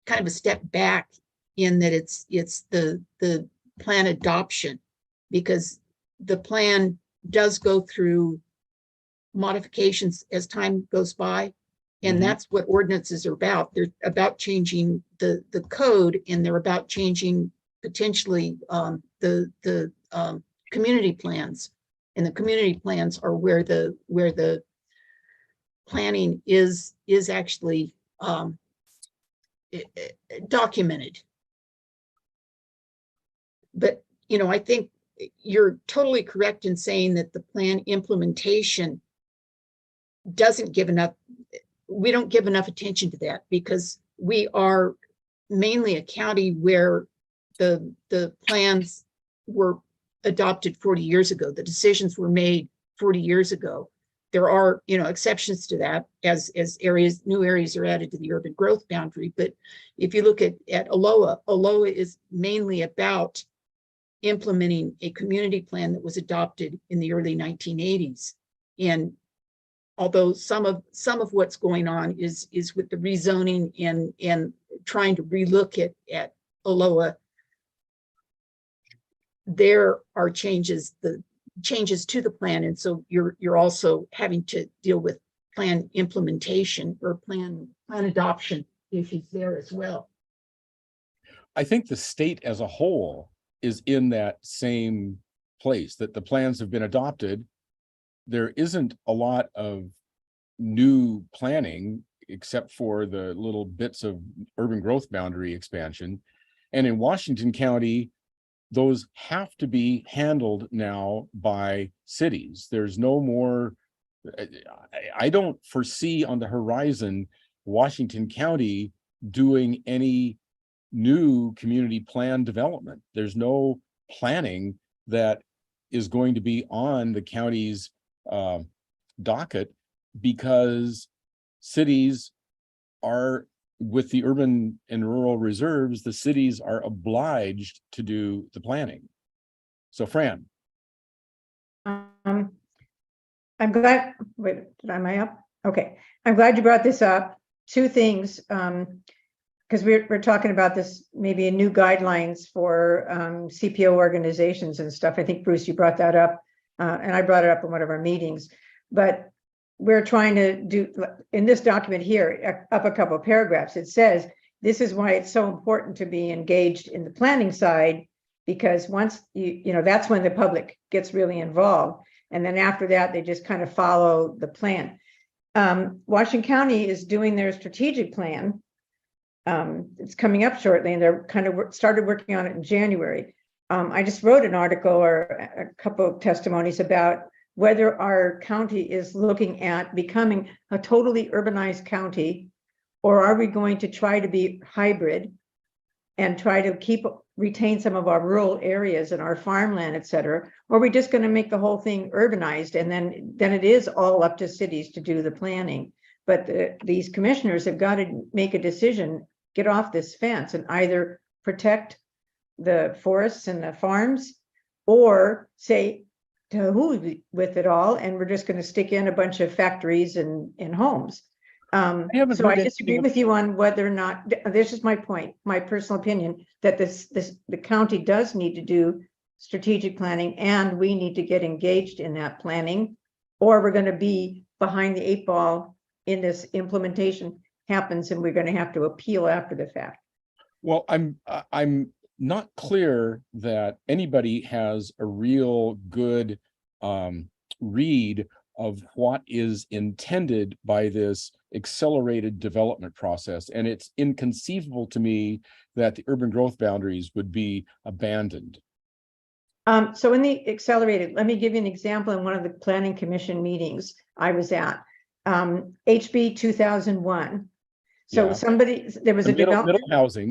kind of a step back in that it's the plan adoption, because the plan does go through modifications as time goes by. And that's what ordinances are about. They're about changing the code, and they're about changing potentially the community plans. And the community plans are where the planning is actually documented. But I think you're totally correct in saying that the plan implementation doesn't give enough. We don't give enough attention to that, because we are mainly a county where the plans were adopted 40 years ago. The decisions were made 40 years ago. There are, exceptions to that as new areas are added to the urban growth boundary. But if you look at ALOA is mainly about implementing a community plan that was adopted in the early 1980s. And although some of what's going on is with the rezoning and trying to relook at ALOA, there are changes to the plan, and so you're also having to deal with plan implementation or plan adoption issues there as well. I think the state as a whole is in that same place, that the plans have been adopted. There isn't a lot of new planning except for the little bits of urban growth boundary expansion. And in Washington County, those have to be handled now by cities. There's no more, I don't foresee on the horizon Washington County doing any new community plan development. There's no planning that is going to be on the county's docket, because cities are, with the urban and rural reserves, the cities are obliged to do the planning. So Fran. I'm glad, wait, am I up? Okay, I'm glad you brought this up. Two things, because we're talking about this, maybe new guidelines for CPO organizations and stuff. I think, Bruce, you brought that up, and I brought it up in one of our meetings. But we're trying to do, in this document here, up a couple of paragraphs, it says, this is why it's so important to be engaged in the planning side, because once you know, that's when the public gets really involved. And then after that, they just kind of follow the plan. Washington County is doing their strategic plan. It's coming up shortly, and they're kind of started working on it in January. I just wrote an article or a couple of testimonies about whether our county is looking at becoming a totally urbanized county, or are we going to try to be hybrid and try to retain some of our rural areas and our farmland, et cetera, or are we just going to make the whole thing urbanized, and then it is all up to cities to do the planning. But these commissioners have got to make a decision, get off this fence, and either protect the forests and the farms, or say to who with it all, and we're just going to stick in a bunch of factories and homes. So I disagree with you on whether or not, this is my point, my personal opinion, that the county does need to do strategic planning, and we need to get engaged in that planning, or we're going to be behind the 8 ball in this implementation happens, and we're going to have to appeal after the fact. Well, I'm not clear that anybody has a real good read of what is intended by this accelerated development process. And it's inconceivable to me that the urban growth boundaries would be abandoned. So in the accelerated, let me give you an example. In one of the planning commission meetings I was at, HB 2001. So there was a development.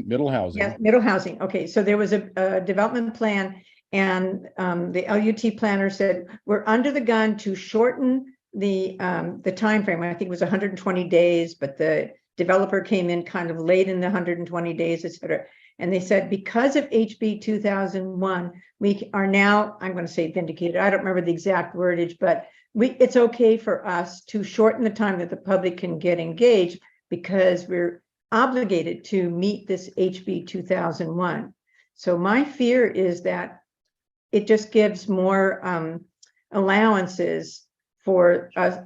Middle housing. Yes, middle housing. Okay, so there was a development plan, and the LUT planner said, we're under the gun to shorten the time frame. I think it was 120 days, but the developer came in kind of late in the 120 days, et cetera. And they said, because of HB 2001, we are now, I'm going to say vindicated. I don't remember the exact wordage, but it's okay for us to shorten the time that the public can get engaged, because we're obligated to meet this HB 2001. So my fear is that it just gives more allowances for us.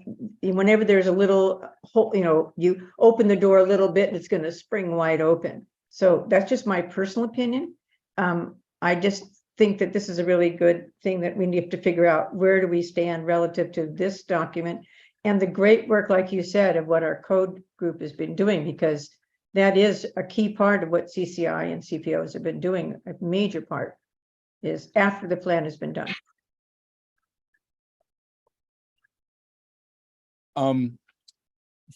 Whenever there's a little hole, you know, you open the door a little bit and it's going to spring wide open. So that's just my personal opinion. I just think that this is a really good thing that we need to figure out, where do we stand relative to this document and the great work, like you said, of what our code group has been doing, because that is a key part of what CCI and CPOs have been doing. A major part is after the plan has been done.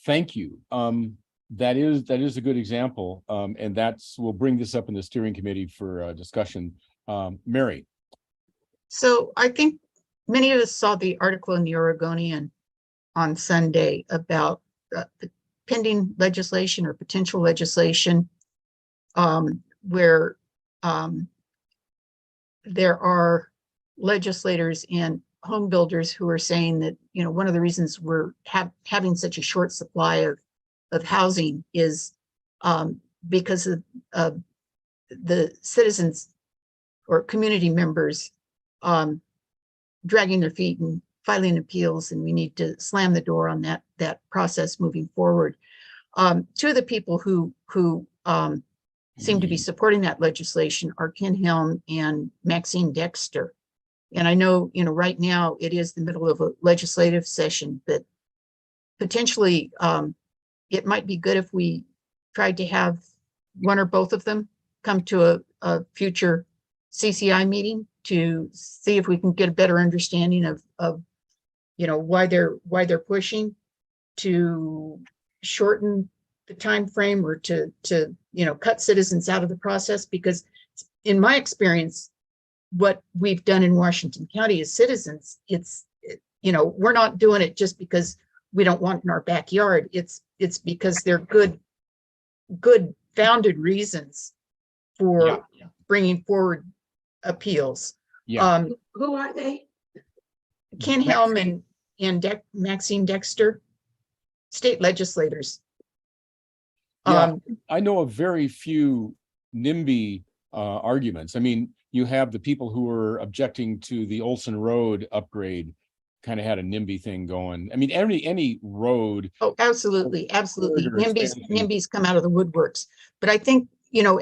Thank you. That is a good example, and we'll bring this up in the steering committee for discussion. Mary. So I think many of us saw the article in the Oregonian on Sunday about pending legislation or potential legislation where there are legislators and home builders who are saying that, you know, one of the reasons we're having such a short supply of housing is because of the citizens or community members dragging their feet and filing appeals, and we need to slam the door on that process moving forward. Two of the people who seem to be supporting that legislation are Ken Helm and Maxine Dexter. And I know, you know, right now it is the middle of a legislative session, but potentially it might be good if we tried to have one or both of them come to a future CCI meeting to see if we can get a better understanding of you know, why they're pushing to shorten the time frame or to cut citizens out of the process, because in my experience, what we've done in Washington County as citizens, we're not doing it just because we don't want it in our backyard. It's because they're good founded reasons for bringing forward appeals. Yeah. Who are they? Ken Helm and Maxine Dexter, state legislators. Yeah, I know of very few NIMBY arguments. I mean, you have the people who were objecting to the Olson Road upgrade kind of had a NIMBY thing going. I mean, any road. Oh, absolutely. Corridor expansion. NIMBYs come out of the woodworks. But I think,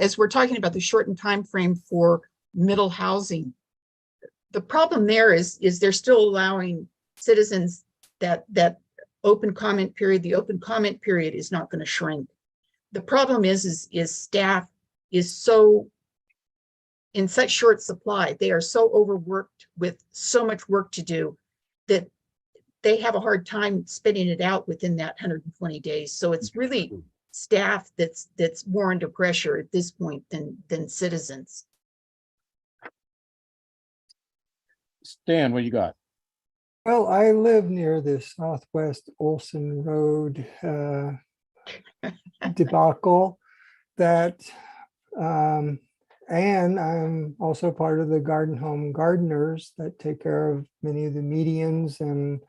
as we're talking about the shortened time frame for middle housing, the problem there is they're still allowing citizens that open comment period. The open comment period is not going to shrink. The problem is staff is so in such short supply. They are so overworked with so much work to do that they have a hard time spitting it out within that 120 days. So it's really staff that's more under pressure at this point than citizens. Stan, what you got? Well, I live near the Southwest Olson Road debacle and I'm also part of the Garden Home Gardeners that take care of many of the medians and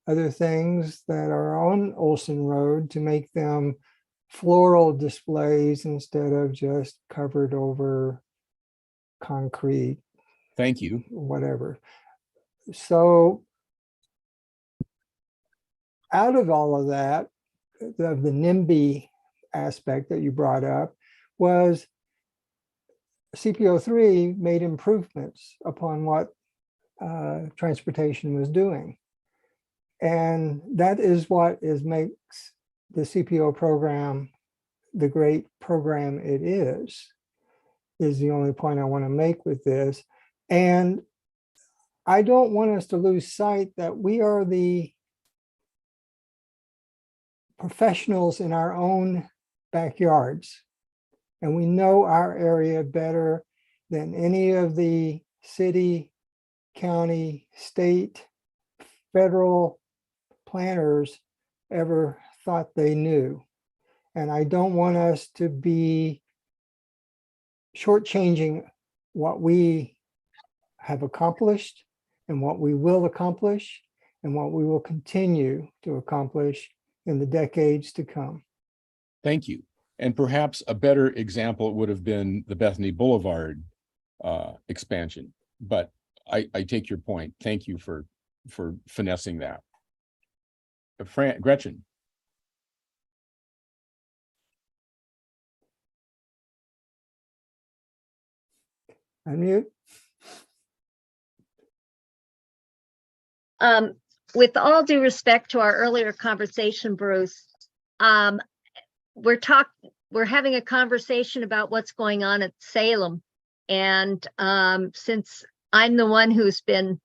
other things that are on Olson Road to make them floral displays instead of just covered over concrete. Thank you. Whatever. So out of all of that, the NIMBY aspect that you brought up was CPO3 made improvements upon what transportation was doing. And that is what makes the CPO program the great program it is the only point I want to make with this. And I don't want us to lose sight that we are the professionals in our own backyards. And we know our area better than any of the city, county, state, federal planners ever thought they knew. And I don't want us to be shortchanging what we have accomplished and what we will accomplish and what we will continue to accomplish in the decades to come. Thank you. And perhaps a better example would have been the Bethany Boulevard expansion. But I take your point. Thank you for finessing that. Gretchen. Unmute. With all due respect to our earlier conversation, Bruce, we're having a conversation about what's going on at Salem. And since I'm the one who's been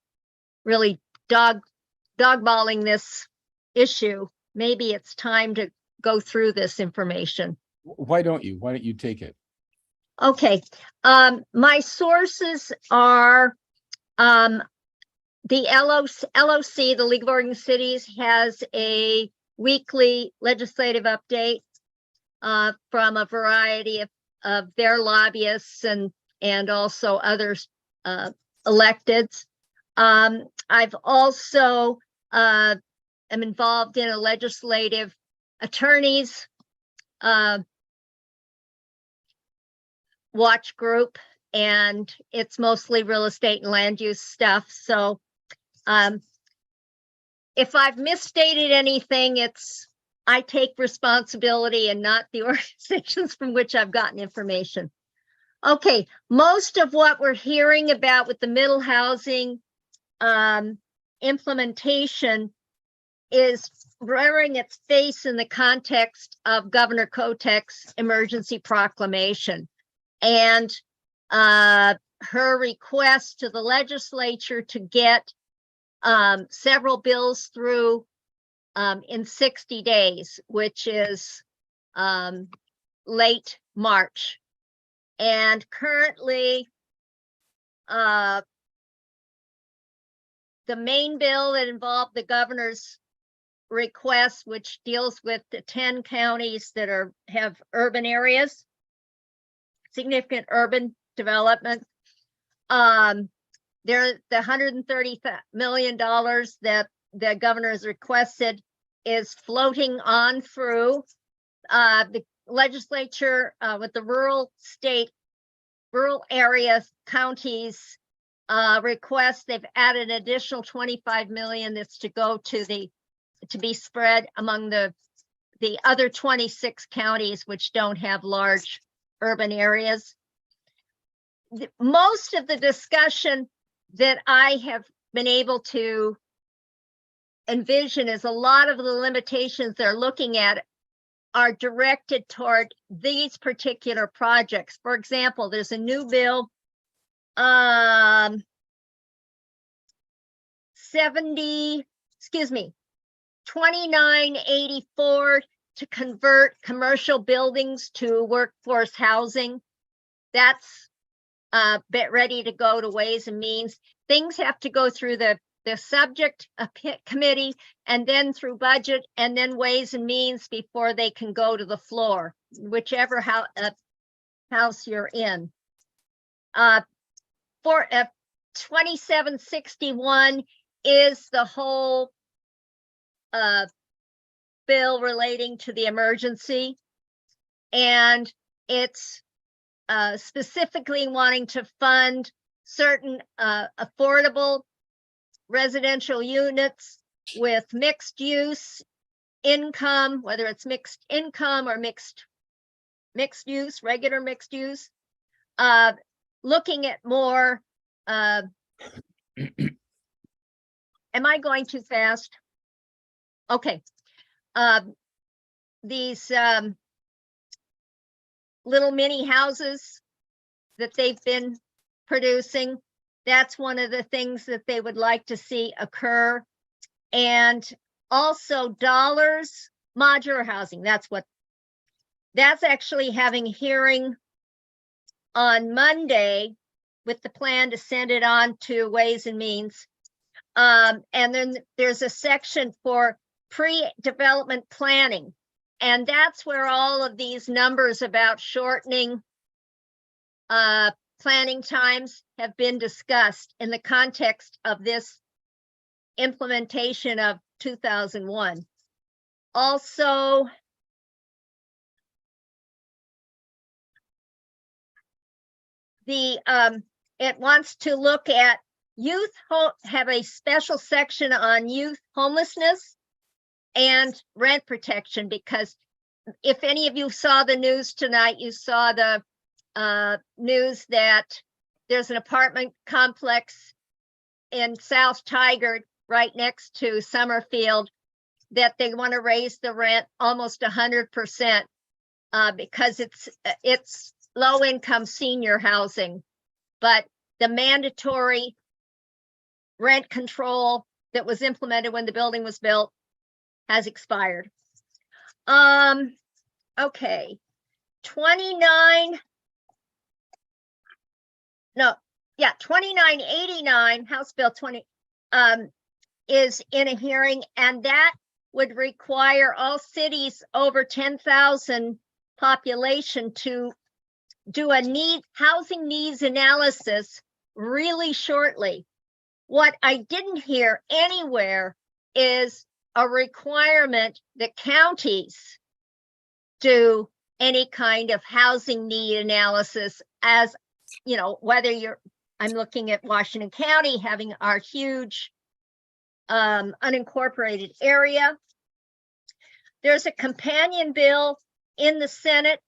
really dogballing this issue, maybe it's time to go through this information. Why don't you take it? Okay. My sources are the LOC, the League of Oregon Cities, has a weekly legislative update from a variety of their lobbyists and also others electeds. I've also am involved in a legislative attorneys watch group, and it's mostly real estate and land use stuff. So if I've misstated anything, I take responsibility and not the organizations from which I've gotten information. Okay, most of what we're hearing about with the middle housing implementation is rearing its face in the context of Governor Kotek's emergency proclamation and her request to the legislature to get several bills through in 60 days, which is late March. And currently, the main bill that involved the governor's request, which deals with the 10 counties that have urban areas, significant urban development. The $130 million that the governor has requested is floating on through the legislature with the rural area counties request. They've added an additional 25 million that's to go to be spread among the other 26 counties which don't have large urban areas. Most of the discussion that I have been able to envision is a lot of the limitations they're looking at are directed toward these particular projects. For example, there's a new bill, 2984 to convert commercial buildings to workforce housing. That's bit ready to go to Ways and Means. Things have to go through the subject committee and then through budget and then Ways and Means before they can go to the floor, whichever house you're in. For 2761 is the whole bill relating to the emergency, and it's specifically wanting to fund certain affordable residential units with mixed use income, whether it's mixed income or mixed use, regular mixed use. Looking at more, am I going too fast? Okay. These little mini houses that they've been producing, that's one of the things that they would like to see occur. And also dollars modular housing. That's actually having a hearing on Monday with the plan to send it on to Ways and Means. And then there's a section for pre-development planning. And that's where all of these numbers about shortening planning times have been discussed in the context of this implementation of 2001. Also, it wants to look at have a special section on youth homelessness and rent protection, because if any of you saw the news tonight, you saw the news that there's an apartment complex in South Tigard right next to Summerfield that they want to raise the rent almost 100% because it's low-income senior housing, but the mandatory rent control that was implemented when the building was built has expired. Okay, 2989, House Bill 20, is in a hearing, and that would require all cities over 10,000 population to do a housing needs analysis really shortly. What I didn't hear anywhere is a requirement that counties do any kind of housing need analysis, as you know, whether I'm looking at Washington County having our huge unincorporated area. There's a companion bill in the Senate.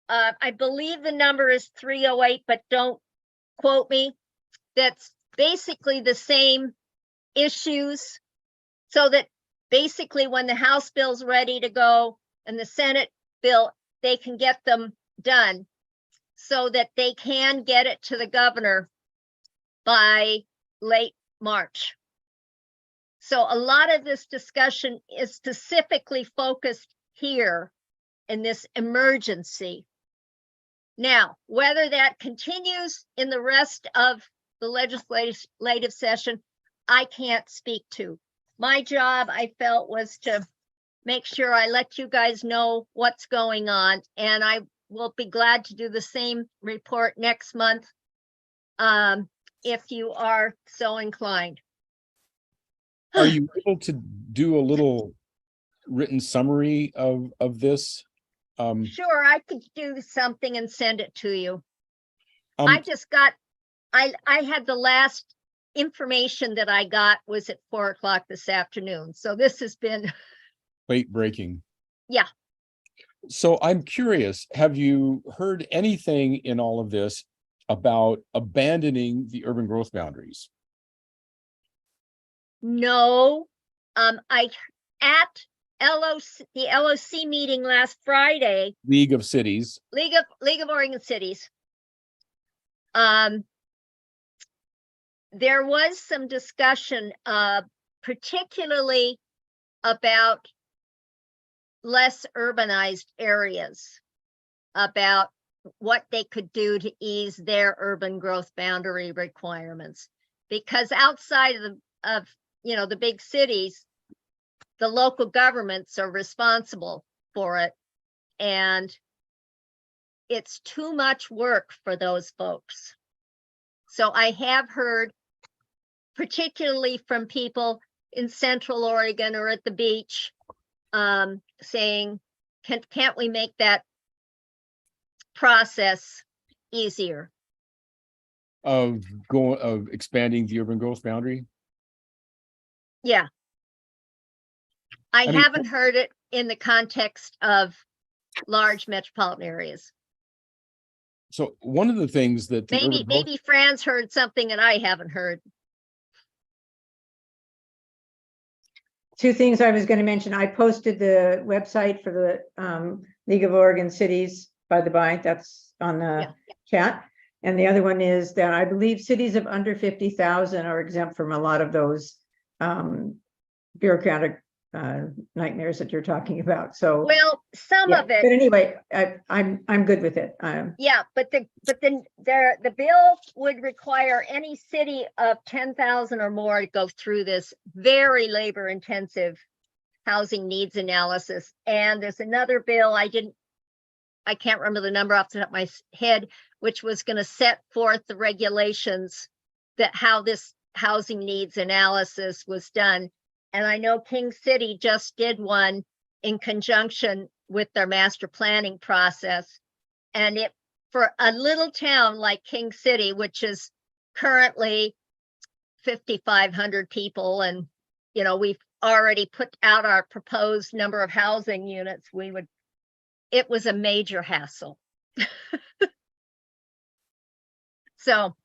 I believe the number is 308, but don't quote me. That's basically the same issues, so that basically when the House bill's ready to go and the Senate bill, they can get them done so that they can get it to the governor by late March. So a lot of this discussion is specifically focused here in this emergency. Now, whether that continues in the rest of the legislative session, I can't speak to. My job, I felt, was to make sure I let you guys know what's going on, and I will be glad to do the same report next month if you are so inclined. Are you able to do a little written summary of this? Sure, I could do something and send it to you. Um, I just got, I had the last information that I got was at 4 o'clock this afternoon. So this has been, late breaking. yeah. So I'm curious, have you heard anything in all of this about abandoning the urban growth boundaries? No, I, at the LOC meeting last Friday, League of Cities. League of Oregon Cities. There was some discussion, particularly about less urbanized areas, about what they could do to ease their urban growth boundary requirements. Because outside of the big cities, the local governments are responsible for it. And it's too much work for those folks. So I have heard, particularly from people in Central Oregon or at the beach, saying, can't we make that process easier? Of expanding the urban growth boundary? Yeah. I mean, haven't heard it in the context of large metropolitan areas. So one of the things that the urban growth- Maybe Fran's heard something that I haven't heard. Two things I was going to mention. I posted the website for the League of Oregon Cities, by the by, that's on the chat. And the other one is that I believe cities of under 50,000 are exempt from a lot of those bureaucratic nightmares that you're talking about. So Well, some yeah. of it. But anyway, I'm good with it. Yeah, but the bill would require any city of 10,000 or more to go through this very labor intensive housing needs analysis. And there's another bill, I can't remember the number off the top of my head, which was going to set forth the regulations that how this housing needs analysis was done. And I know King City just did one in conjunction with their master planning process. And it, for a little town like King City, which is currently 5,500 people, and we've already put out our proposed number of housing units, it was a major hassle. So.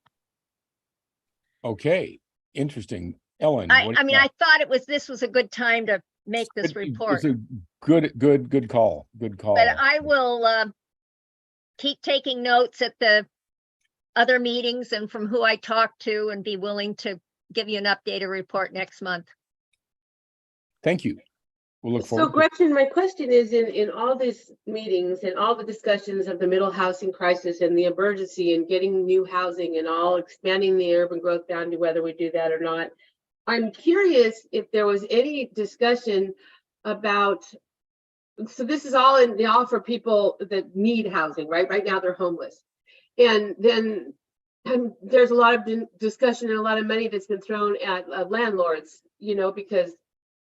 Okay, interesting. Ellen. I thought this was a good time to make this report. It's a good call. Good call. But I will keep taking notes at the other meetings and from who I talked to, and be willing to give you an updated report next month. Thank you. We'll look forward. So Gretchen, my question is, in all these meetings and all the discussions of the middle housing crisis and the emergency and getting new housing and all expanding the urban growth boundary, whether we do that or not, I'm curious if there was any discussion about, so this is all for people that need housing, right? Right now they're homeless. And then there's a lot of discussion and a lot of money that's been thrown at landlords, because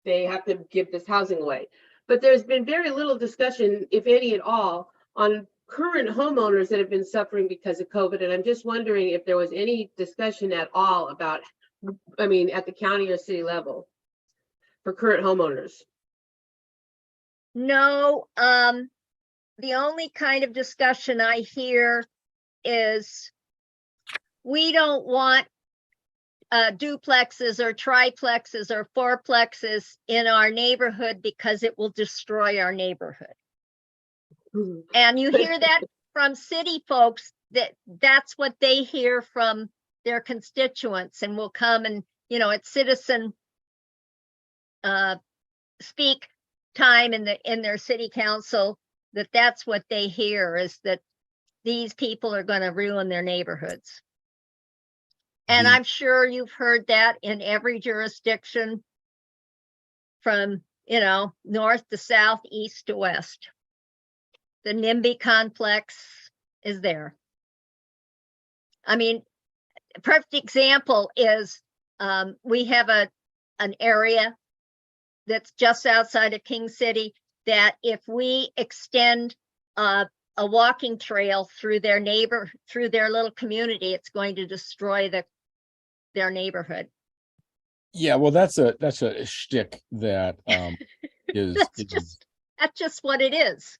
they have to give this housing away. But there's been very little discussion, if any at all, on current homeowners that have been suffering because of COVID. And I'm just wondering if there was any discussion at all about, at the county or city level for current homeowners. No, the only kind of discussion I hear is we don't want duplexes or triplexes or fourplexes in our neighborhood because it will destroy our neighborhood. Mm-hmm. And you hear that from city folks, that's what they hear from their constituents, and will come and, at citizen speak time in their city council that's what they hear, is that these people are going to ruin their neighborhoods. And The- I'm sure you've heard that in every jurisdiction from, north to south, east to west. The NIMBY complex is there. I mean, a perfect example is we have an area that's just outside of King City that if we extend a walking trail through their little community, it's going to destroy their neighborhood. Yeah, well, that's a shtick that is That's just what it is.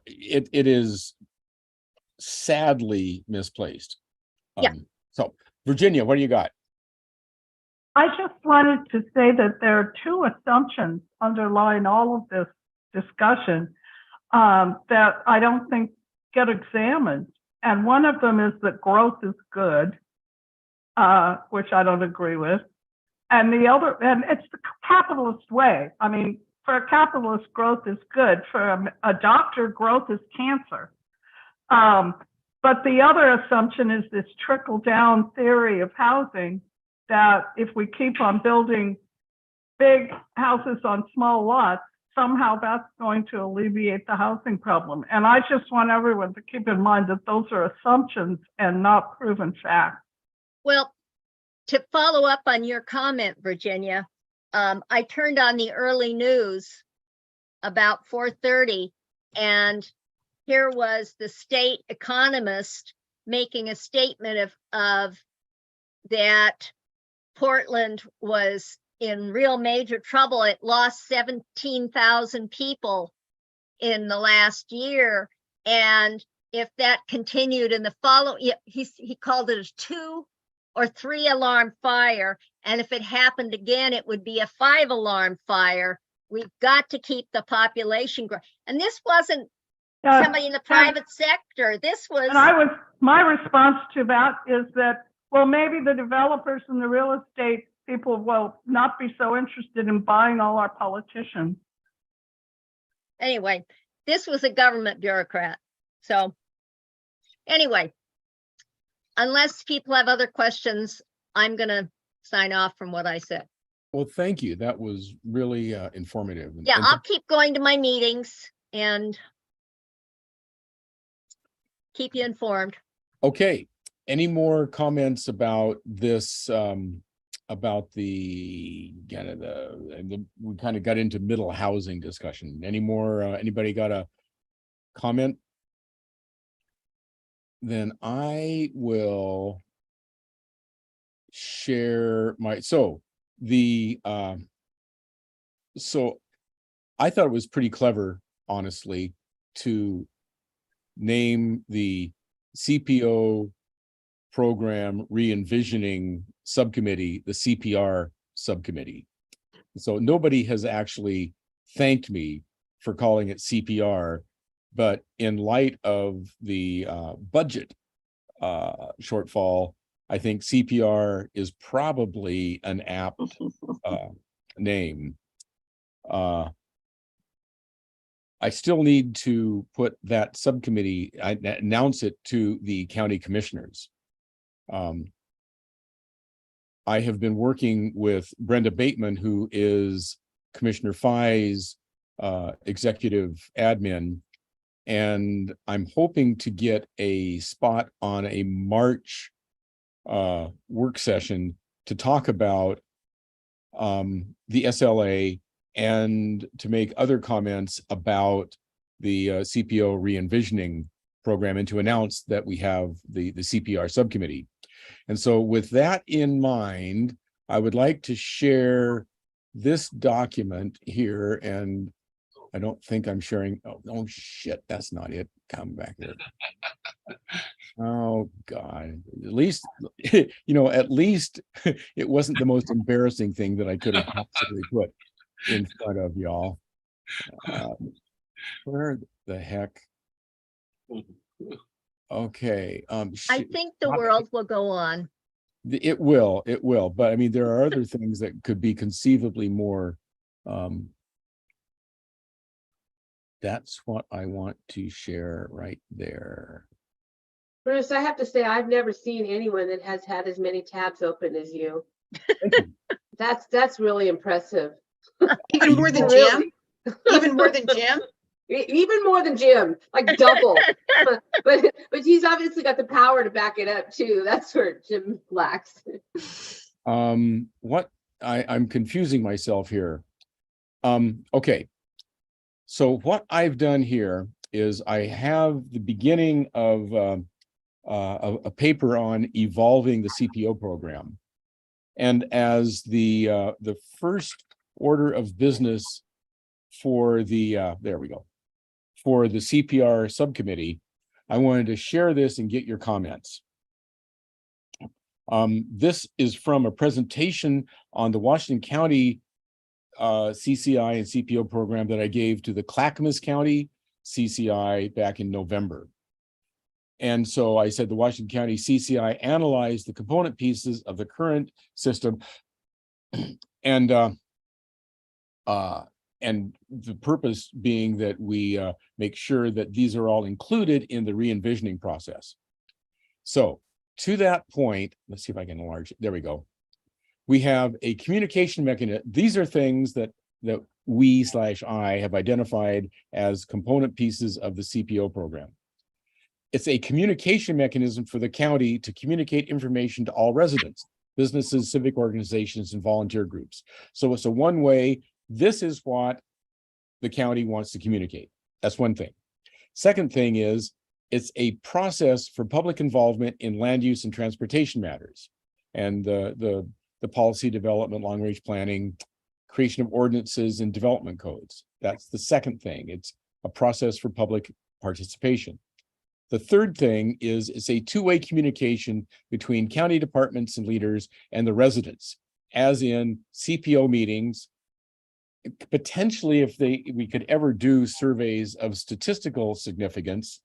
it is sadly misplaced. Yeah. So Virginia, what do you got? I just wanted to say that there are two assumptions underlying all of this discussion that I don't think get examined. And one of them is that growth is good, which I don't agree with. And the other, and it's the capitalist way. I mean, for a capitalist, growth is good. For a doctor, growth is cancer. But the other assumption is this trickle-down theory of housing, that if we keep on building big houses on small lots, somehow that's going to alleviate the housing problem. And I just want everyone to keep in mind that those are assumptions and not proven facts. Well, to follow up on your comment, Virginia, I turned on the early news about 4:30, and here was the state economist making a statement of that Portland was in real major trouble. It lost 17,000 people in the last year. And if that continued in the following, he called it a 2 or 3 alarm fire. And if it happened again, it would be a 5 alarm fire. We've got to keep the population growing. And this wasn't somebody in the private sector. This was. And my response to that is that, well, maybe the developers and the real estate people will not be so interested in buying all our politicians. Anyway, this was a government bureaucrat. So anyway, unless people have other questions, I'm going to sign off from what I said. Well, thank you. That was really informative. Yeah, I'll keep going to my meetings and keep you informed. Okay. Any more comments about this? About the we kind of got into middle housing discussion. Any more? Anybody got a comment? Then I will share my. So I thought it was pretty clever, honestly, to name the CPO program re-envisioning subcommittee the CPR subcommittee. So nobody has actually thanked me for calling it CPR, but in light of the budget shortfall, I think CPR is probably an apt name. I still need to put that subcommittee, announce it to the county commissioners. I have been working with Brenda Bateman, who is Commissioner Fai's executive admin, and I'm hoping to get a spot on a March work session to talk about the SLA and to make other comments about the CPO re-envisioning program and to announce that we have the CPR subcommittee. And so with that in mind, I would like to share this document here, and I don't think I'm sharing. Oh shit, that's not it. Come back here. Oh God, at least, at least it wasn't the most embarrassing thing that I could have possibly put in front of y'all. Where the heck? Okay. I think the world will go on. It will, but I mean, there are other things that could be conceivably more that's what I want to share right there. Bruce, I have to say, I've never seen anyone that has had as many tabs open as you. Thank you. That's really impressive. Even more than Jim? Even more than Jim? Even more than Jim, like double. but he's obviously got the power to back it up too. That's where Jim lacks. What I'm confusing myself here. Okay. So what I've done here is I have the beginning of a paper on evolving the CPO program. And as the first order of business for the there we go, for the CPR subcommittee, I wanted to share this and get your comments. This is from a presentation on the Washington County CCI and CPO program that I gave to the Clackamas County CCI back in November. And so I said the Washington County CCI analyzed the component pieces of the current system, and the purpose being that we make sure that these are all included in the re-envisioning process. So to that point, let's see if I can enlarge it. There we go. We have a communication mechanism. These are things that we/I have identified as component pieces of the CPO program. It's a communication mechanism for the county to communicate information to all residents, businesses, civic organizations, and volunteer groups. So it's a one-way, this is what the county wants to communicate. That's one thing. Second thing is, it's a process for public involvement in land use and transportation matters. And the policy development, long-range planning, creation of ordinances and development codes. That's the second thing. It's a process for public participation. The third thing is it's a two-way communication between county departments and leaders and the residents, as in CPO meetings, potentially if we could ever do surveys of statistical significance,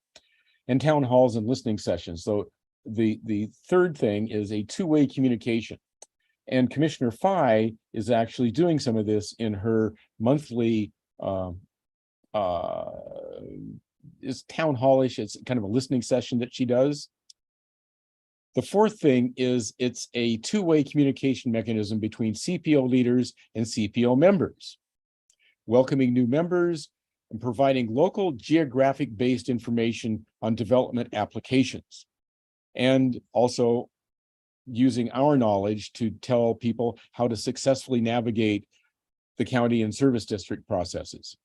and town halls and listening sessions. So the third thing is a two-way communication. And Commissioner Fye is actually doing some of this in her monthly is town hallish. It's kind of a listening session that she does. The fourth thing is it's a two-way communication mechanism between CPO leaders and CPO members, welcoming new members and providing local geographic-based information on development applications, and also using our knowledge to tell people how to successfully navigate the county and service district processes.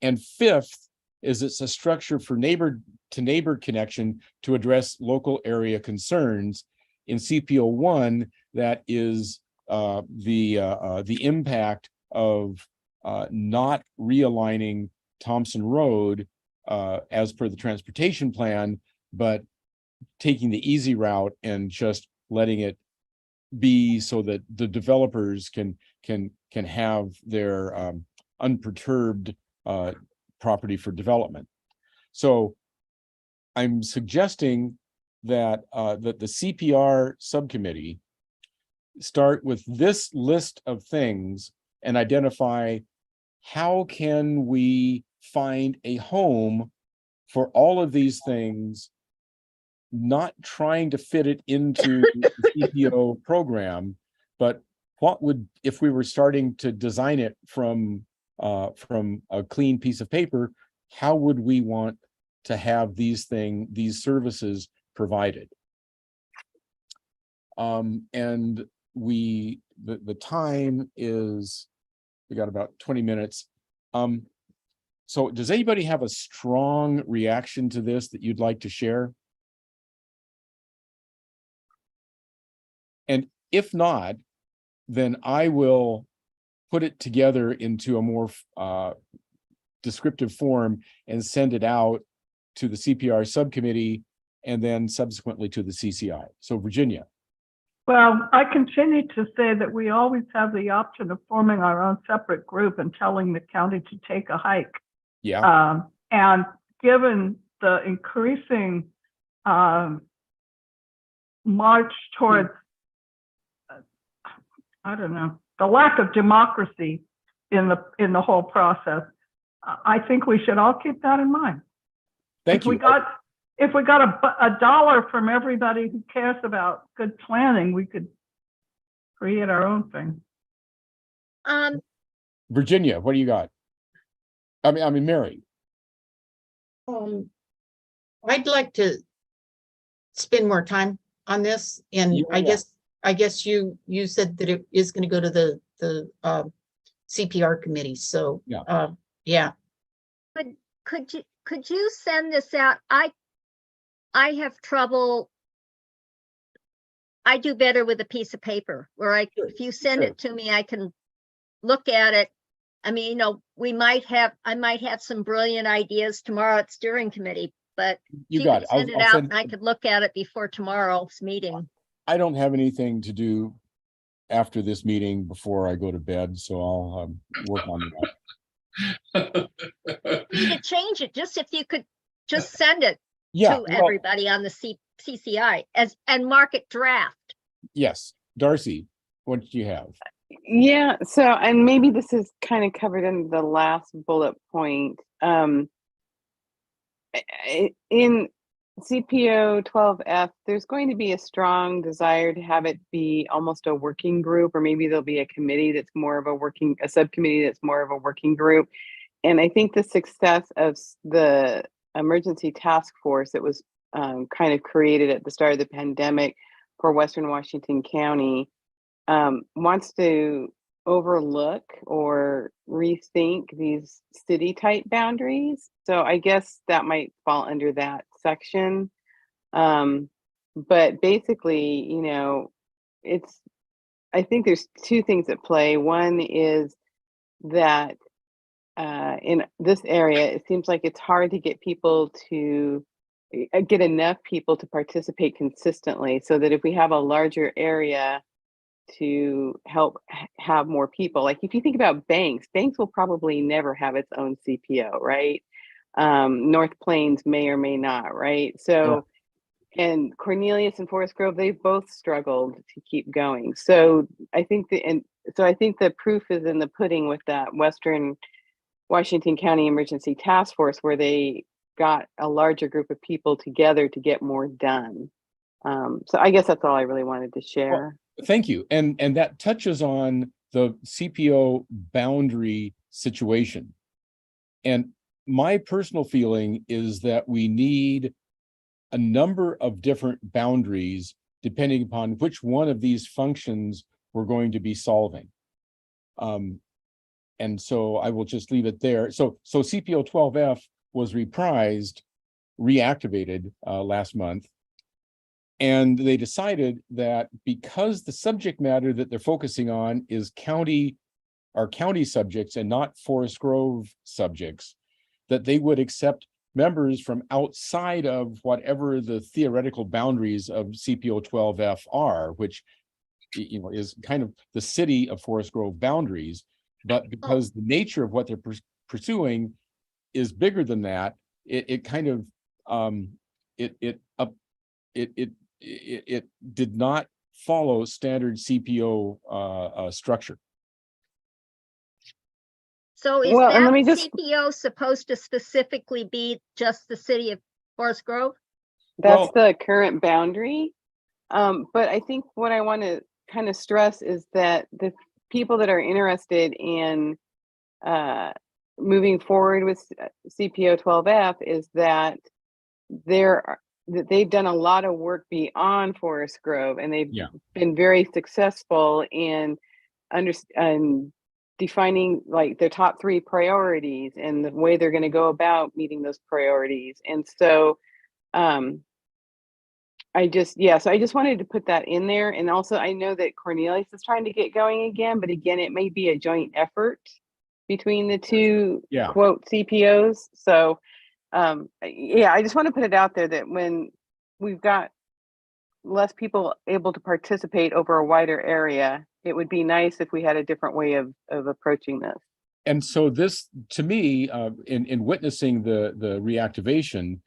And fifth is it's a structure for neighbor to neighbor connection to address local area concerns. In CPO 1, that is the impact of not realigning Thompson Road as per the transportation plan, but taking the easy route and just letting it be so that the developers can have their unperturbed property for development. So I'm suggesting that that the CPR subcommittee start with this list of things and identify how can we find a home for all of these things, not trying to fit it into the CPO program, but what would, if we were starting to design it from a clean piece of paper, how would we want to have these services provided? And the time is, we got about 20 minutes. So does anybody have a strong reaction to this that you'd like to share? And if not, then I will put it together into a more descriptive form and send it out to the CPR subcommittee and then subsequently to the CCI. So Virginia. Well, I continue to say that we always have the option of forming our own separate group and telling the county to take a hike. Yeah. And given the increasing march towards, I don't know, the lack of democracy in the whole process, I think we should all keep that in mind. Thank If you. we got a dollar from everybody who cares about good planning, we could create our own thing. Virginia, what do you got? I mean, Mary. I'd like to spend more time on this, and Yeah, I guess you said that it is going to go to the CPR committee. So yeah. Could you send this out? I have trouble. I do better with a piece of paper where if you send it to me, I can look at it. I mean, you know, I might have some brilliant ideas tomorrow at steering committee, but You got it. send it out and I could look at it before tomorrow's meeting. I don't have anything to do after this meeting before I go to bed, so I'll work on that. You need to change it, just if you could just send it to everybody on the CCI and mark it draft. Yes. Darcy, what do you have? Yeah, so, and maybe this is kind of covered in the last bullet point. In CPO 12F, there's going to be a strong desire to have it be almost a working group, or maybe there'll be a committee that's more of a subcommittee that's more of a working group. And I think the success of the emergency task force that was kind of created at the start of the pandemic for Western Washington County wants to overlook or rethink these city type boundaries. So I guess that might fall under that section. But basically, you know, I think there's two things at play. One is that in this area, it seems like it's hard to get get enough people to participate consistently, so that if we have a larger area to help have more people, like if you think about banks will probably never have its own CPO, right? North Plains may or may not, right? So, and Cornelius and Forest Grove, they've both struggled to keep going. So I think the proof is in the pudding with that Western Washington County Emergency Task Force, where they got a larger group of people together to get more done. So I guess that's all I really wanted to share. Well, thank you. And that touches on the CPO boundary situation. And my personal feeling is that we need a number of different boundaries depending upon which one of these functions we're going to be solving. And so I will just leave it there. So CPO 12F was reactivated last month. And they decided that because the subject matter that they're focusing on is county subjects and not Forest Grove subjects, that they would accept members from outside of whatever the theoretical boundaries of CPO 12F are, which, you know, is kind of the city of Forest Grove boundaries. But because the nature of what they're pursuing is bigger than that, it did not follow standard CPO structure. So is that CPO supposed to specifically be just the city of Forest Grove? That's the current boundary. But I think what I want to kind of stress is that the people that are interested in moving forward with CPO 12F is that they've done a lot of work beyond Forest Grove, and they've been very successful in defining like their top 3 priorities and the way they're going to go about meeting those priorities. And so I just wanted to put that in there. And also I know that Cornelius is trying to get going again, but again, it may be a joint effort between the two quote CPOs. So I just want to put it out there that when we've got less people able to participate over a wider area, it would be nice if we had a different way of approaching this. And so this, to me, in witnessing the reactivation,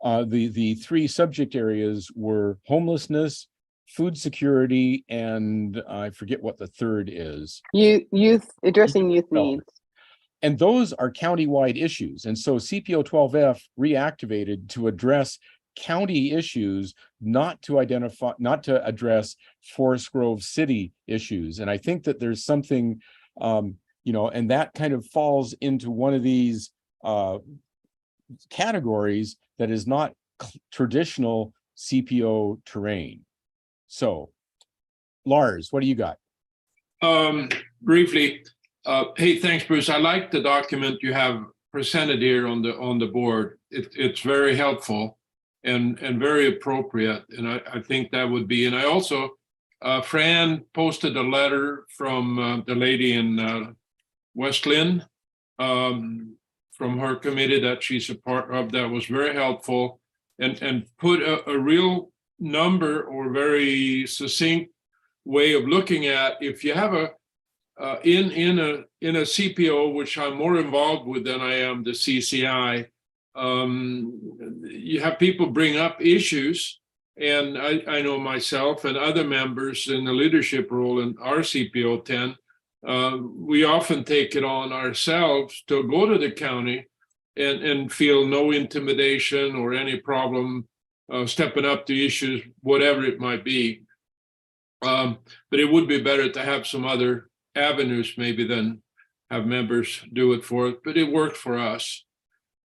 the 3 subject areas were homelessness, food security, and I forget what the third is. Addressing youth needs. And those are county-wide issues. And so CPO 12F reactivated to address county issues, not to address Forest Grove City issues. And I think that there's something, and that kind of falls into one of these categories that is not traditional CPO terrain. So, Lars, what do you got? Briefly, hey, thanks, Bruce. I like the document you have presented here on the board. It's very helpful and very appropriate, and I think that would be. And I also, Fran posted a letter from the lady in West Lynn, from her committee that she's a part of. That was very helpful, and put a real number or very succinct way of looking at, if you have a in a CPO, which I'm more involved with than I am the CCI, you have people bring up issues, and I know myself and other members in the leadership role in our CPO 10, we often take it on ourselves to go to the county and feel no intimidation or any problem stepping up to issues, whatever it might be. But it would be better to have some other avenues maybe than have members do it for us, but it worked for us.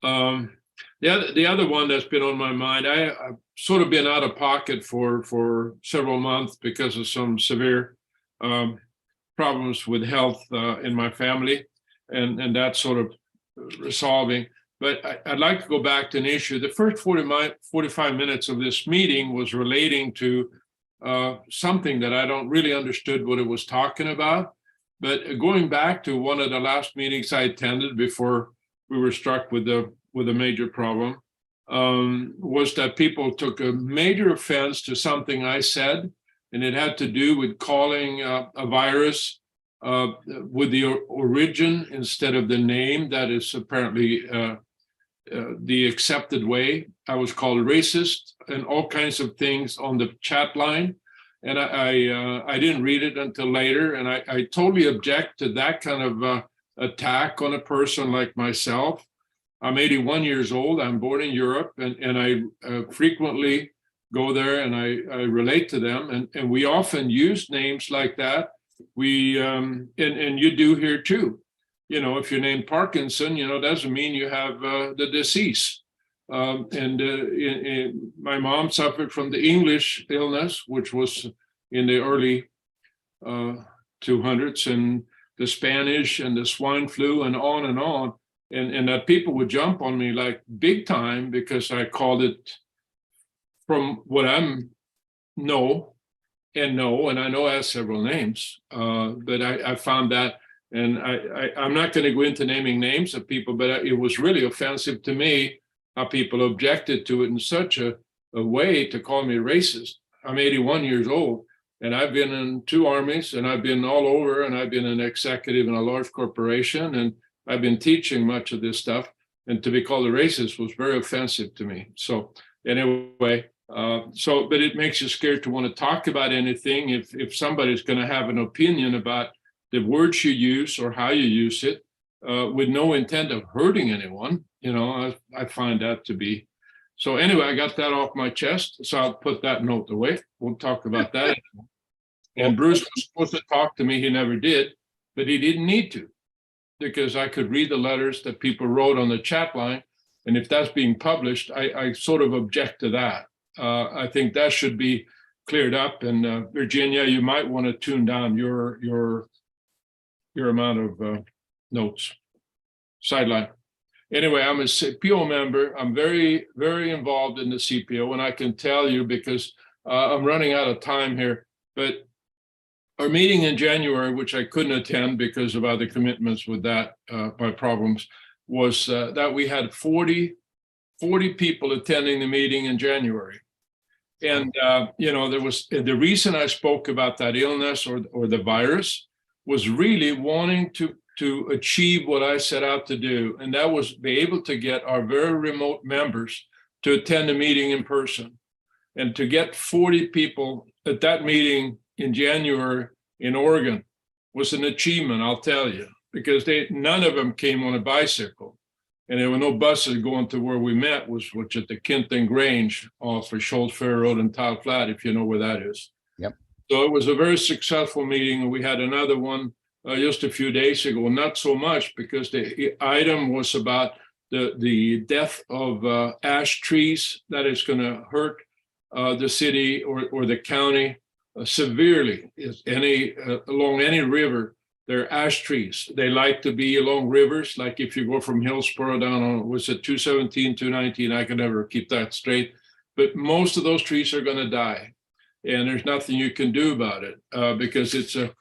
The other one that's been on my mind, I've sort of been out of pocket for several months because of some severe problems with health in my family, and that's sort of resolving. But I'd like to go back to an issue. The first 45 minutes of this meeting was relating to something that I don't really understood what it was talking about. But going back to one of the last meetings I attended before we were struck with a major problem, was that people took a major offense to something I said, and it had to do with calling a virus with the origin instead of the name that is apparently the accepted way. I was called racist and all kinds of things on the chat line. And I didn't read it until later. And I totally object to that kind of attack on a person like myself. I'm 81 years old. I'm born in Europe, and I frequently go there and I relate to them. And we often use names like that. We and you do here too. You know, if you're named Parkinson, doesn't mean you have the disease. My mom suffered from the English illness, which was in the early 200s, and the Spanish and the swine flu and on and on. And that people would jump on me like big time because I called it from what I'm know, and I know it has several names, but I found that. And I'm not going to go into naming names of people, but it was really offensive to me how people objected to it in such a way to call me racist. I'm 81 years old, and I've been in 2 armies, and I've been all over, and I've been an executive in a large corporation, and I've been teaching much of this stuff. And to be called a racist was very offensive to me. So anyway, but it makes you scared to want to talk about anything if somebody's going to have an opinion about the words you use or how you use it, with no intent of hurting anyone. I find that to be. So anyway, I got that off my chest, so I'll put that note away. We'll talk about that. And Bruce was supposed to talk to me. He never did, but he didn't need to, because I could read the letters that people wrote on the chat line. And if that's being published, I sort of object to that. I think that should be cleared up. And Virginia, you might want to tune down your amount of notes. Sideline. Anyway, I'm a CPO member. I'm very, very involved in the CPO, and I can tell you because I'm running out of time here, but our meeting in January, which I couldn't attend because of other commitments with that, my problems, was that we had 40 people attending the meeting in January. And, there was the reason I spoke about that illness or the virus was really wanting to achieve what I set out to do. And that was be able to get our very remote members to attend a meeting in person. And to get 40 people at that meeting in January in Oregon was an achievement, I'll tell you. because none of them came on a bicycle. And there were no buses going to where we met, which at the Kenton Grange off of Schultz Fair Road and Tile Flat, if you know where that is. Yep. So it was a very successful meeting. And we had another one just a few days ago, not so much because the item was about the death of ash trees that is going to hurt the city or the county severely. Is along any river, there are ash trees. They like to be along rivers. Like if you go from Hillsborough down on, was it 217, 219? I can never keep that straight. But most of those trees are going to die. And there's nothing you can do about it because it's a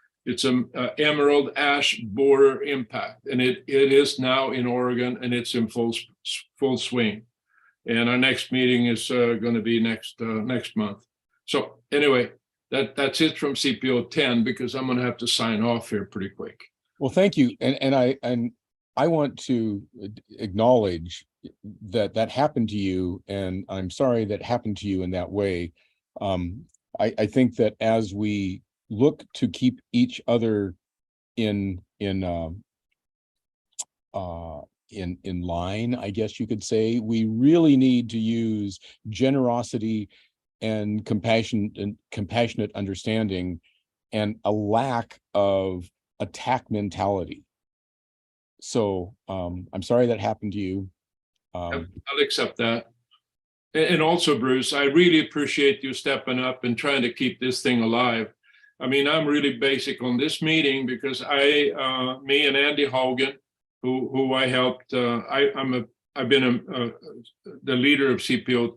emerald ash borer impact. And it is now in Oregon and it's in full swing. And our next meeting is going to be next month. So anyway, that's it from CPO 10 because I'm going to have to sign off here pretty quick. Well, thank you. And I want to acknowledge that happened to you, and I'm sorry that happened to you in that way. I think that as we look to keep each other in line, I guess you could say, we really need to use generosity and compassionate understanding and a lack of attack mentality. So I'm sorry that happened to you. I'll accept that. And also, Bruce, I really appreciate you stepping up and trying to keep this thing alive. I mean, I'm really basic on this meeting because me and Andy Hogan, who I helped, I've been the leader of CPO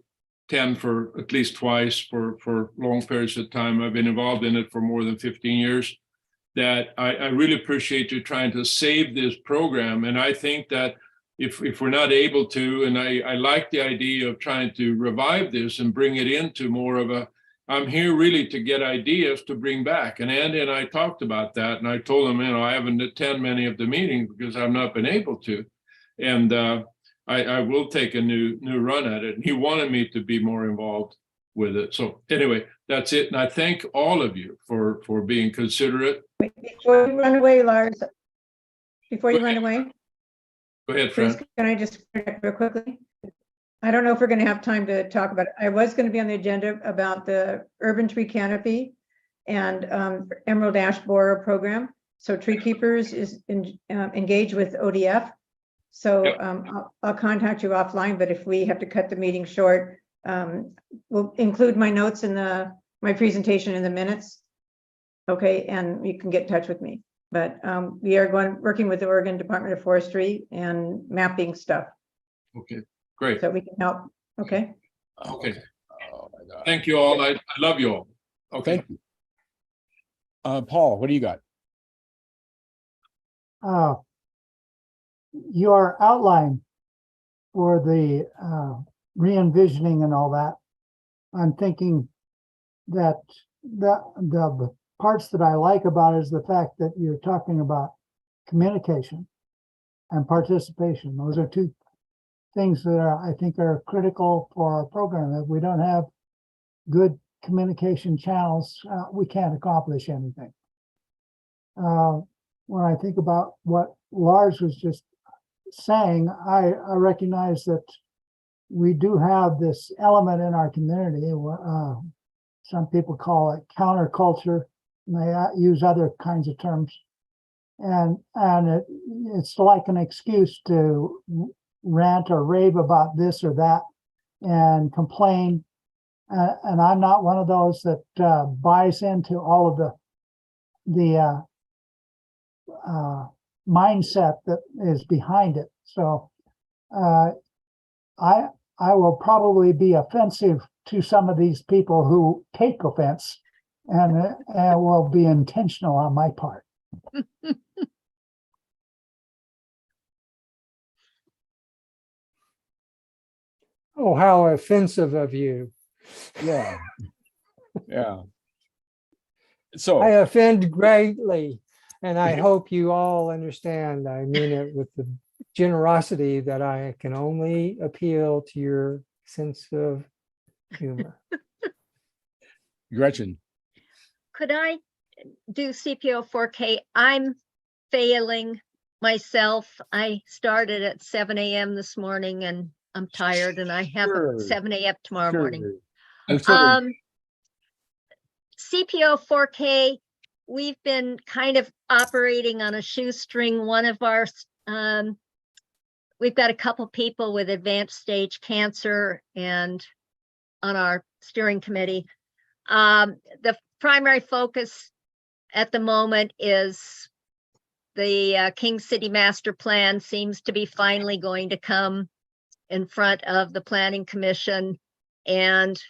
10 for at least twice for long periods of time. I've been involved in it for more than 15 years. That I really appreciate you trying to save this program. And I think that if we're not able to, and I like the idea of trying to revive this and bring it into more of a, I'm here really to get ideas to bring back. And Andy and I talked about that. And I told him, I haven't attended many of the meetings because I've not been able to. And I will take a new run at it. And he wanted me to be more involved with it. So anyway, that's it. And I thank all of you for being considerate. Before you run away, Lars, before you run away, Go ahead, please, Fran. can I just real quickly? I don't know if we're going to have time to talk about it. I was going to be on the agenda about the urban tree canopy and emerald ash borer program. So Tree Keepers is engaged with ODF. So Yep. I'll contact you offline, but if we have to cut the meeting short, we'll include my notes in my presentation in the minutes. Okay, and you can get in touch with me. But we are working with the Oregon Department of Forestry and mapping stuff. Okay, great. So we can help. Okay. Okay. Thank you all. I love you all. Okay. Thank you. Paul, what do you got? Your outline for the re-envisioning and all that, I'm thinking that the parts that I like about it is the fact that you're talking about communication and participation. Those are two things that I think are critical for our program. If we don't have good communication channels, we can't accomplish anything. When I think about what Lars was just saying, I recognize that we do have this element in our community. Some people call it counterculture. And they use other kinds of terms, and it's like an excuse to rant or rave about this or that and complain. And I'm not one of those that buys into all of the mindset that is behind it. So I will probably be offensive to some of these people who take offense, and will be intentional on my part. Oh, how offensive of you. Yeah. Yeah. So I offend greatly, and I hope you all understand. I mean it with the generosity that I can only appeal to your sense of humor. Gretchen. Could I do CPO 4K? I'm failing myself, I started at 7 a.m. this morning and I'm tired and I have Sure. a 7 a.m. tomorrow morning. Sure. We'll sort of- CPO 4K, we've been kind of operating on a shoestring. One of our, we've got a couple people with advanced stage cancer and on our steering committee. The primary focus at the moment is the King City Master Plan seems to be finally going to come in front of the Planning Commission and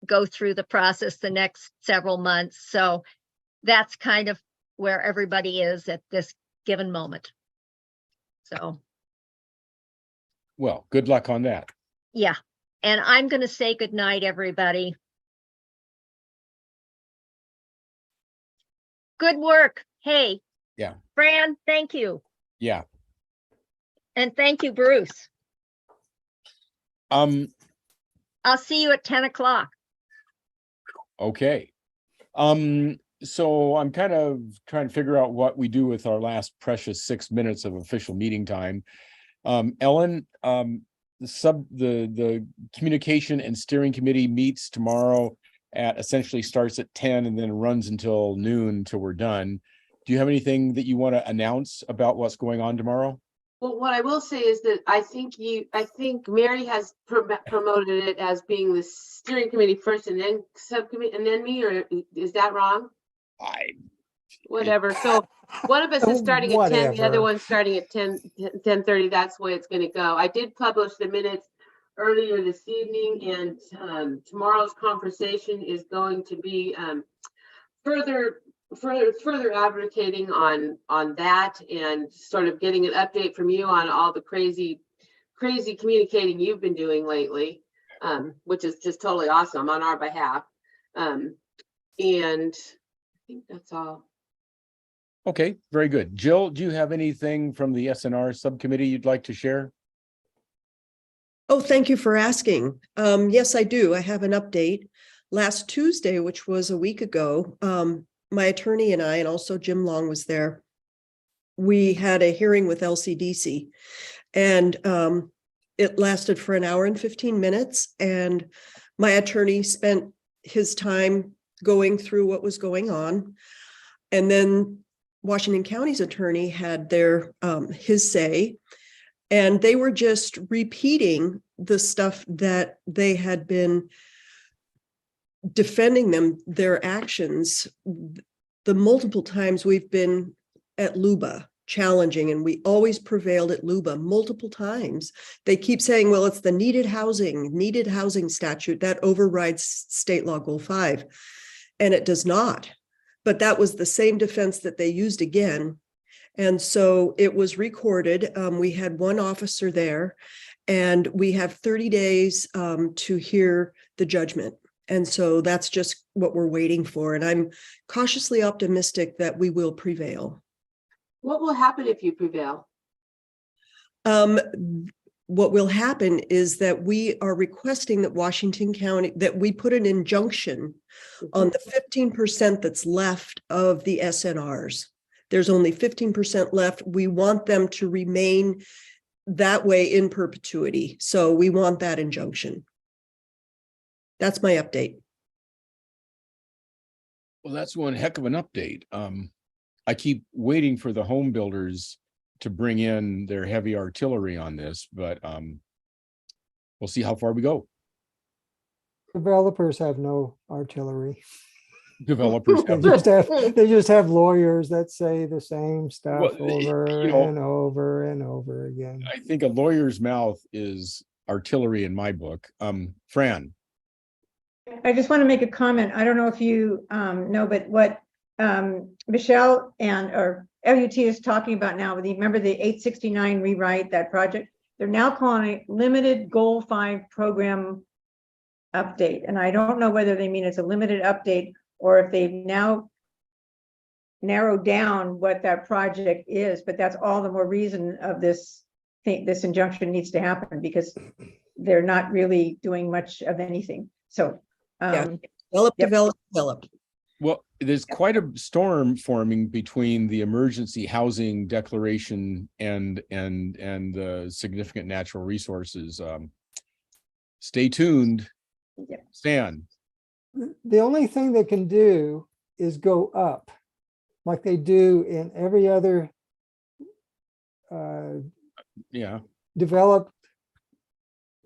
go through the process the next several months. So that's kind of where everybody is at this given moment. So, Well, good luck on that. yeah. And I'm going to say good night, everybody. Good work. Hey. Yeah. Fran, thank you. Yeah. And thank you, Bruce. Um, I'll see you at 10 o'clock. Okay. So I'm kind of trying to figure out what we do with our last precious 6 minutes of official meeting time. Ellen, the communication and steering committee meets tomorrow at essentially starts at 10 and then runs until noon until we're done. Do you have anything that you want to announce about what's going on tomorrow? Well, what I will say is that I think Mary has promoted it as being the steering committee first and then subcommittee and then me, or is that wrong? Whatever. So one of us is starting at 10, the other Whatever. one's starting at 10:30. That's the way it's going to go. I did publish the minutes earlier this evening, and tomorrow's conversation is going to be further advocating on that and sort of getting an update from you on all the crazy communicating you've been doing lately, which is just totally awesome on our behalf. And I think that's all. Okay, very good. Jill, do you have anything from the SNR subcommittee you'd like to share? Oh, thank you for asking. Yes, I do. I have an update. Last Tuesday, which was a week ago, my attorney and I, and also Jim Long was there. We had a hearing with LCDC, and it lasted for an hour and 15 minutes. And my attorney spent his time going through what was going on. And then Washington County's attorney had his say, and they were just repeating the stuff that they had been defending their actions. The multiple times we've been at LUBA challenging, and we always prevailed at LUBA multiple times. They keep saying, well, it's the needed housing statute that overrides state law goal 5, and it does not. But that was the same defense that they used again. And so it was recorded. We had one officer there, and we have 30 days to hear the judgment. And so that's just what we're waiting for. And I'm cautiously optimistic that we will prevail. What will happen if you prevail? What will happen is that we are requesting that Washington County, that we put an injunction on the 15% that's left of the SNRs. There's only 15% left. We want them to remain that way in perpetuity. So we want that injunction. That's my update. Well, that's one heck of an update. I keep waiting for the home builders to bring in their heavy artillery on this, but we'll see how far we go. Developers have no artillery. Developers have They just have lawyers that say the same stuff Well, over you know, and over and over again. I think a lawyer's mouth is artillery in my book. Fran. I just want to make a comment. I don't know if you know, but what Michelle or LUT is talking about now, remember the 869 rewrite, that project? They're now calling it limited goal 5 program update. And I don't know whether they mean it's a limited update or if they've now narrowed down what that project is, but that's all the more reason of this thing. This injunction needs to happen because they're not really doing much of anything. So develop. Well, there's quite a storm forming between the emergency housing declaration and significant natural resources. Stay tuned. Yeah. Stan. The only thing they can do is go up, like they do in every other Yeah. developed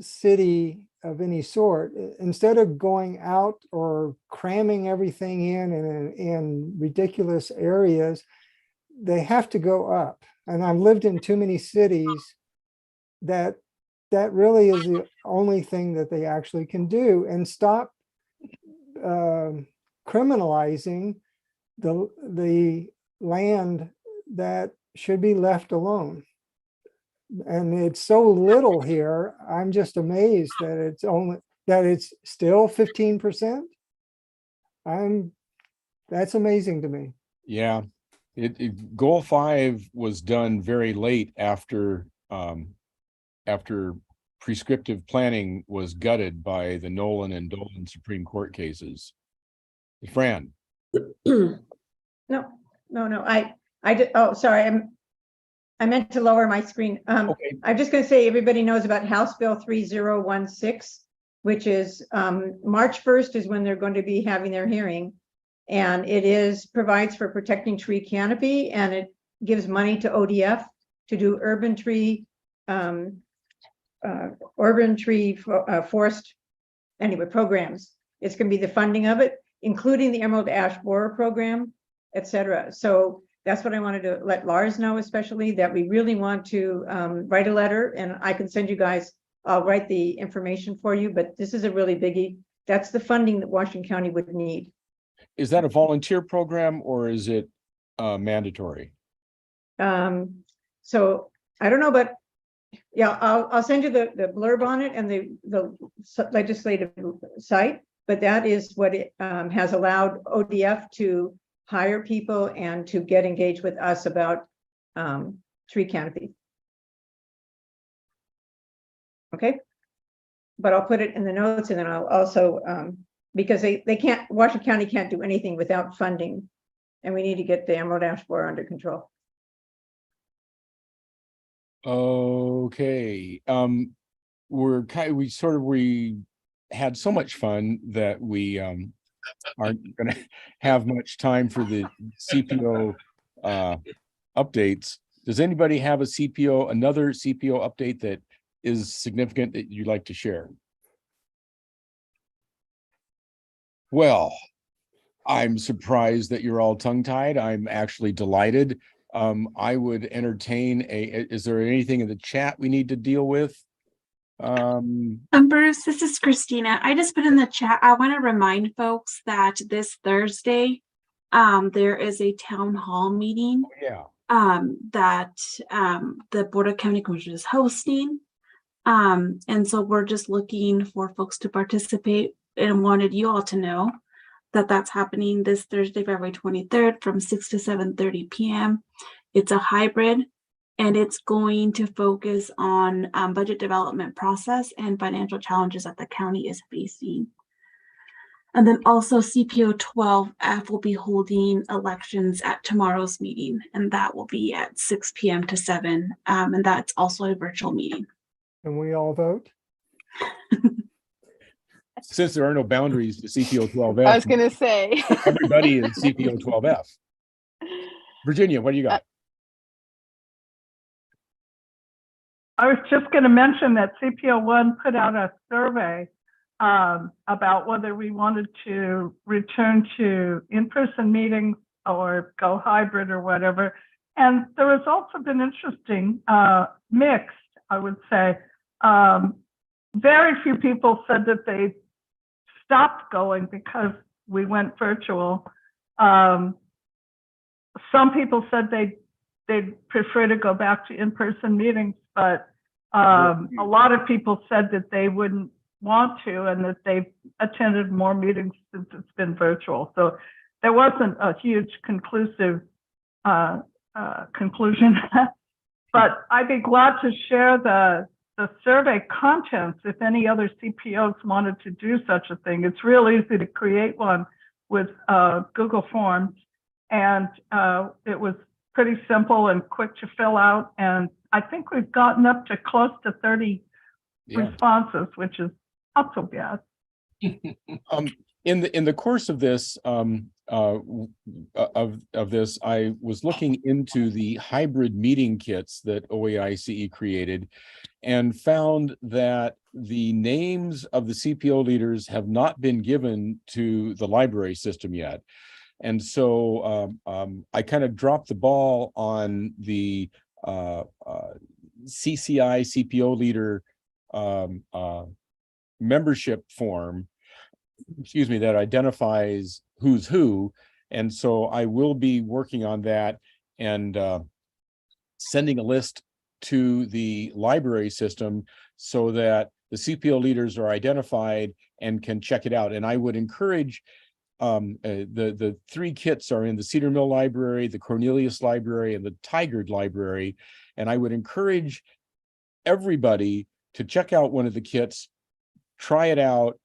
city of any sort. Instead of going out or cramming everything in ridiculous areas, they have to go up. And I've lived in too many cities that really is the only thing that they actually can do, and stop criminalizing the land that should be left alone. And it's so little here. I'm just amazed that it's still 15%. That's amazing to me. Yeah. Goal 5 was done very late after prescriptive planning was gutted by the Nolan and Dolan Supreme Court cases. Fran. No. I did, oh, sorry, I meant to lower my screen. Okay. I'm just gonna say, everybody knows about House Bill 3016, which is, March 1st is when they're going to be having their hearing. And it provides for protecting tree canopy, and it gives money to ODF to do urban tree forest, anyway, programs. It's gonna be the funding of it, including the Emerald Ash Borer program, etc. So that's what I wanted to let Lars know, especially that we really want to write a letter, and I can send you guys, I'll write the information for you, but this is a really biggie. That's the funding that Washington County would need. Is that a volunteer program or is it mandatory? So I don't know, but yeah, I'll send you the blurb on it and the legislative site, but that is what it has allowed ODF to hire people and to get engaged with us about tree canopy. Okay, but I'll put it in the notes, and then I'll also because they can't, Washington County can't do anything without funding, and we need to get the Emerald Ash Borer under control. Okay. We had so much fun that we aren't going to have much time for the CPO updates. Does anybody have another CPO update that is significant that you'd like to share? Well, I'm surprised that you're all tongue-tied. I'm actually delighted. I would entertain is there anything in the chat we need to deal with? Bruce, this is Christina. I just put in the chat, I want to remind folks that this Thursday, there is a town hall meeting. Yeah. That the Board of County Commissioners is hosting. And so we're just looking for folks to participate, and wanted you all to know that that's happening this Thursday, February 23rd from 6 to 7:30 p.m. It's a hybrid, and it's going to focus on budget development process and financial challenges that the county is facing. And then also CPO 12F will be holding elections at tomorrow's meeting, and that will be at 6 p.m. to 7. And that's also a virtual meeting. Can we all vote? Since there are no boundaries to CPO 12F, I was going to say. everybody is CPO 12F. Virginia, what do you got? I was just going to mention that CPO1 put out a survey about whether we wanted to return to in-person meetings or go hybrid or whatever. And the results have been interesting, mixed, I would say. Very few people said that they stopped going because we went virtual. Some people said they'd prefer to go back to in-person meetings, but a lot of people said that they wouldn't want to, and that they've attended more meetings since it's been virtual. So there wasn't a huge conclusive conclusion, but I'd be glad to share the survey contents if any other CPOs wanted to do such a thing. It's real easy to create one with Google Forms, and it was pretty simple and quick to fill out. And I think we've gotten up to close to 30 responses, which is not so bad. In the course of this this, I was looking into the hybrid meeting kits that OAICE created, and found that the names of the CPO leaders have not been given to the library system yet. And so I kind of dropped the ball on the CCI CPO leader membership form, excuse me, that identifies who's who. And so I will be working on that and sending a list to the library system so that the CPO leaders are identified and can check it out. And I would encourage, the 3 kits are in the Cedar Mill Library, the Cornelius Library, and the Tigard Library. And I would encourage everybody to check out one of the kits, try it out,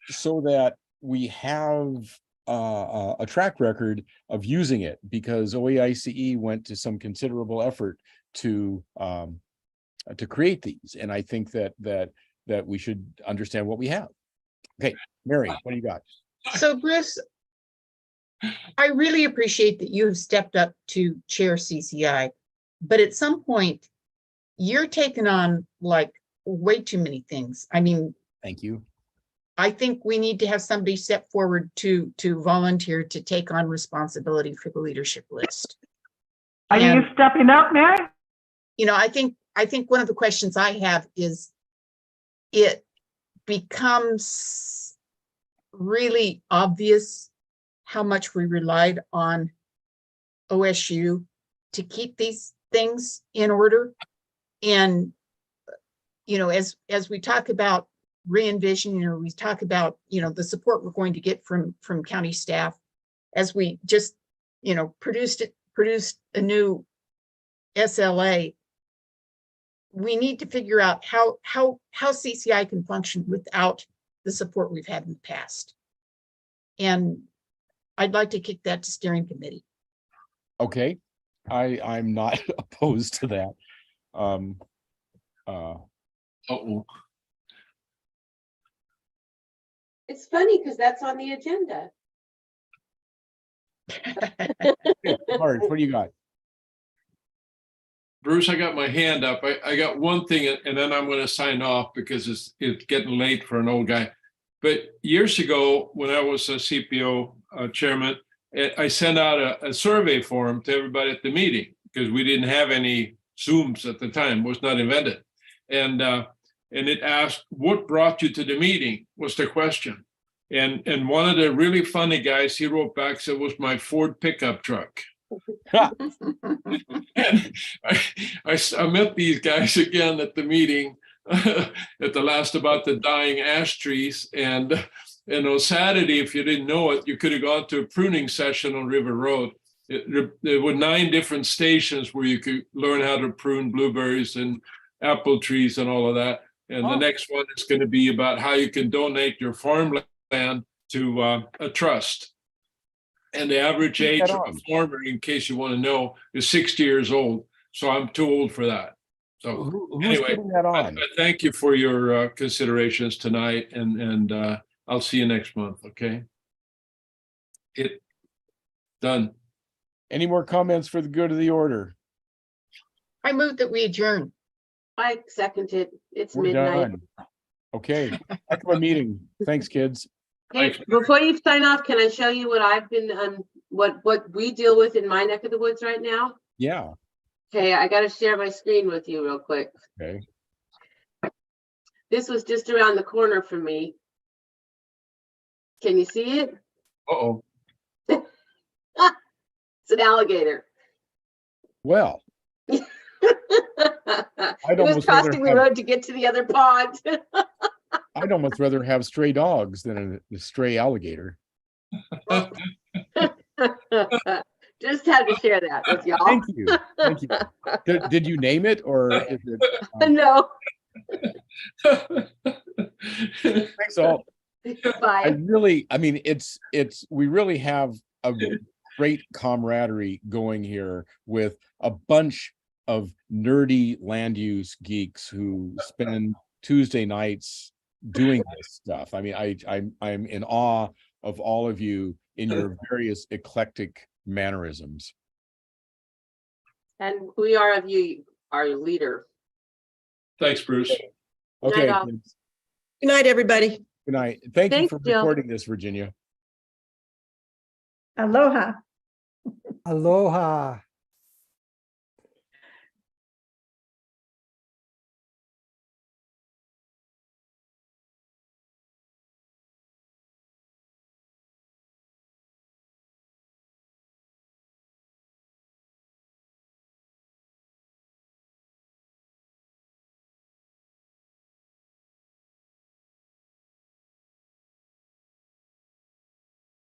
so that we have a track record of using it, because OAICE went to some considerable effort to create these, and I think that we should understand what we have. Okay, Mary, what do you got? So Bruce, I really appreciate that you have stepped up to chair CCI, but at some point you're taking on like way too many things. I mean, thank you. I think we need to have somebody step forward to volunteer to take on responsibility for the leadership list. Are you stepping up, Mary? You know, I think one of the questions I have is, it becomes really obvious how much we relied on OSU to keep these things in order. And, you know, as we talk about re-envisioning, or we talk about, you know, the support we're going to get from county staff, as we just, you know, produced a new SLA, we need to figure out how CCI can function without the support we've had in the past. And I'd like to kick that to steering committee. Okay, I'm not opposed to that. It's funny because that's on the agenda. Marge, what do you got? Bruce, I got my hand up. I got one thing, and then I'm going to sign off because it's getting late for an old guy. But years ago, when I was a CPO chairman, I sent out a survey form to everybody at the meeting, because we didn't have any Zooms at the time, was not invented. And it asked, what brought you to the meeting, was the question. And one of the really funny guys, he wrote back, said, was my Ford pickup truck. And I met these guys again at the meeting at the last about the dying ash trees. And on Saturday, if you didn't know it, you could have gone to a pruning session on River Road. There were 9 different stations where you could learn how to prune blueberries and apple trees and all of that. And the next one is going to be about how you can donate your farmland to a trust. And the average age of a farmer, in case you want to know, is 60 years old. So I'm too old for that. So who's anyway, putting that on? I thank you for your considerations tonight, and I'll see you next month. Okay. Done. Any more comments for the good of the order? I move that we adjourn. I seconded. It's We're midnight. done. Okay, back to our meeting. Thanks, kids. Hey, before you sign off, can I show you what I've been what we deal with in my neck of the woods right now? Yeah. Okay, I got to share my screen with you real quick. Okay. This was just around the corner from me. Can you see it? Uh-oh. It's an alligator. Well, It was crossing the road to get to the other pond. I'd almost rather have stray dogs than a stray alligator. Just had to share that with y'all. Thank you. Thank you. Did you name it, or is it? No. Thanks all. Bye. I mean, we really have a great camaraderie going here with a bunch of nerdy land use geeks who spend Tuesday nights doing this stuff. I mean, I'm in awe of all of you in your various eclectic mannerisms. And we are of you, our leader. Thanks, Bruce. Okay. Night all. Good night, everybody. night. Thank you Thanks, for Jill. recording this, Virginia. Aloha. Aloha.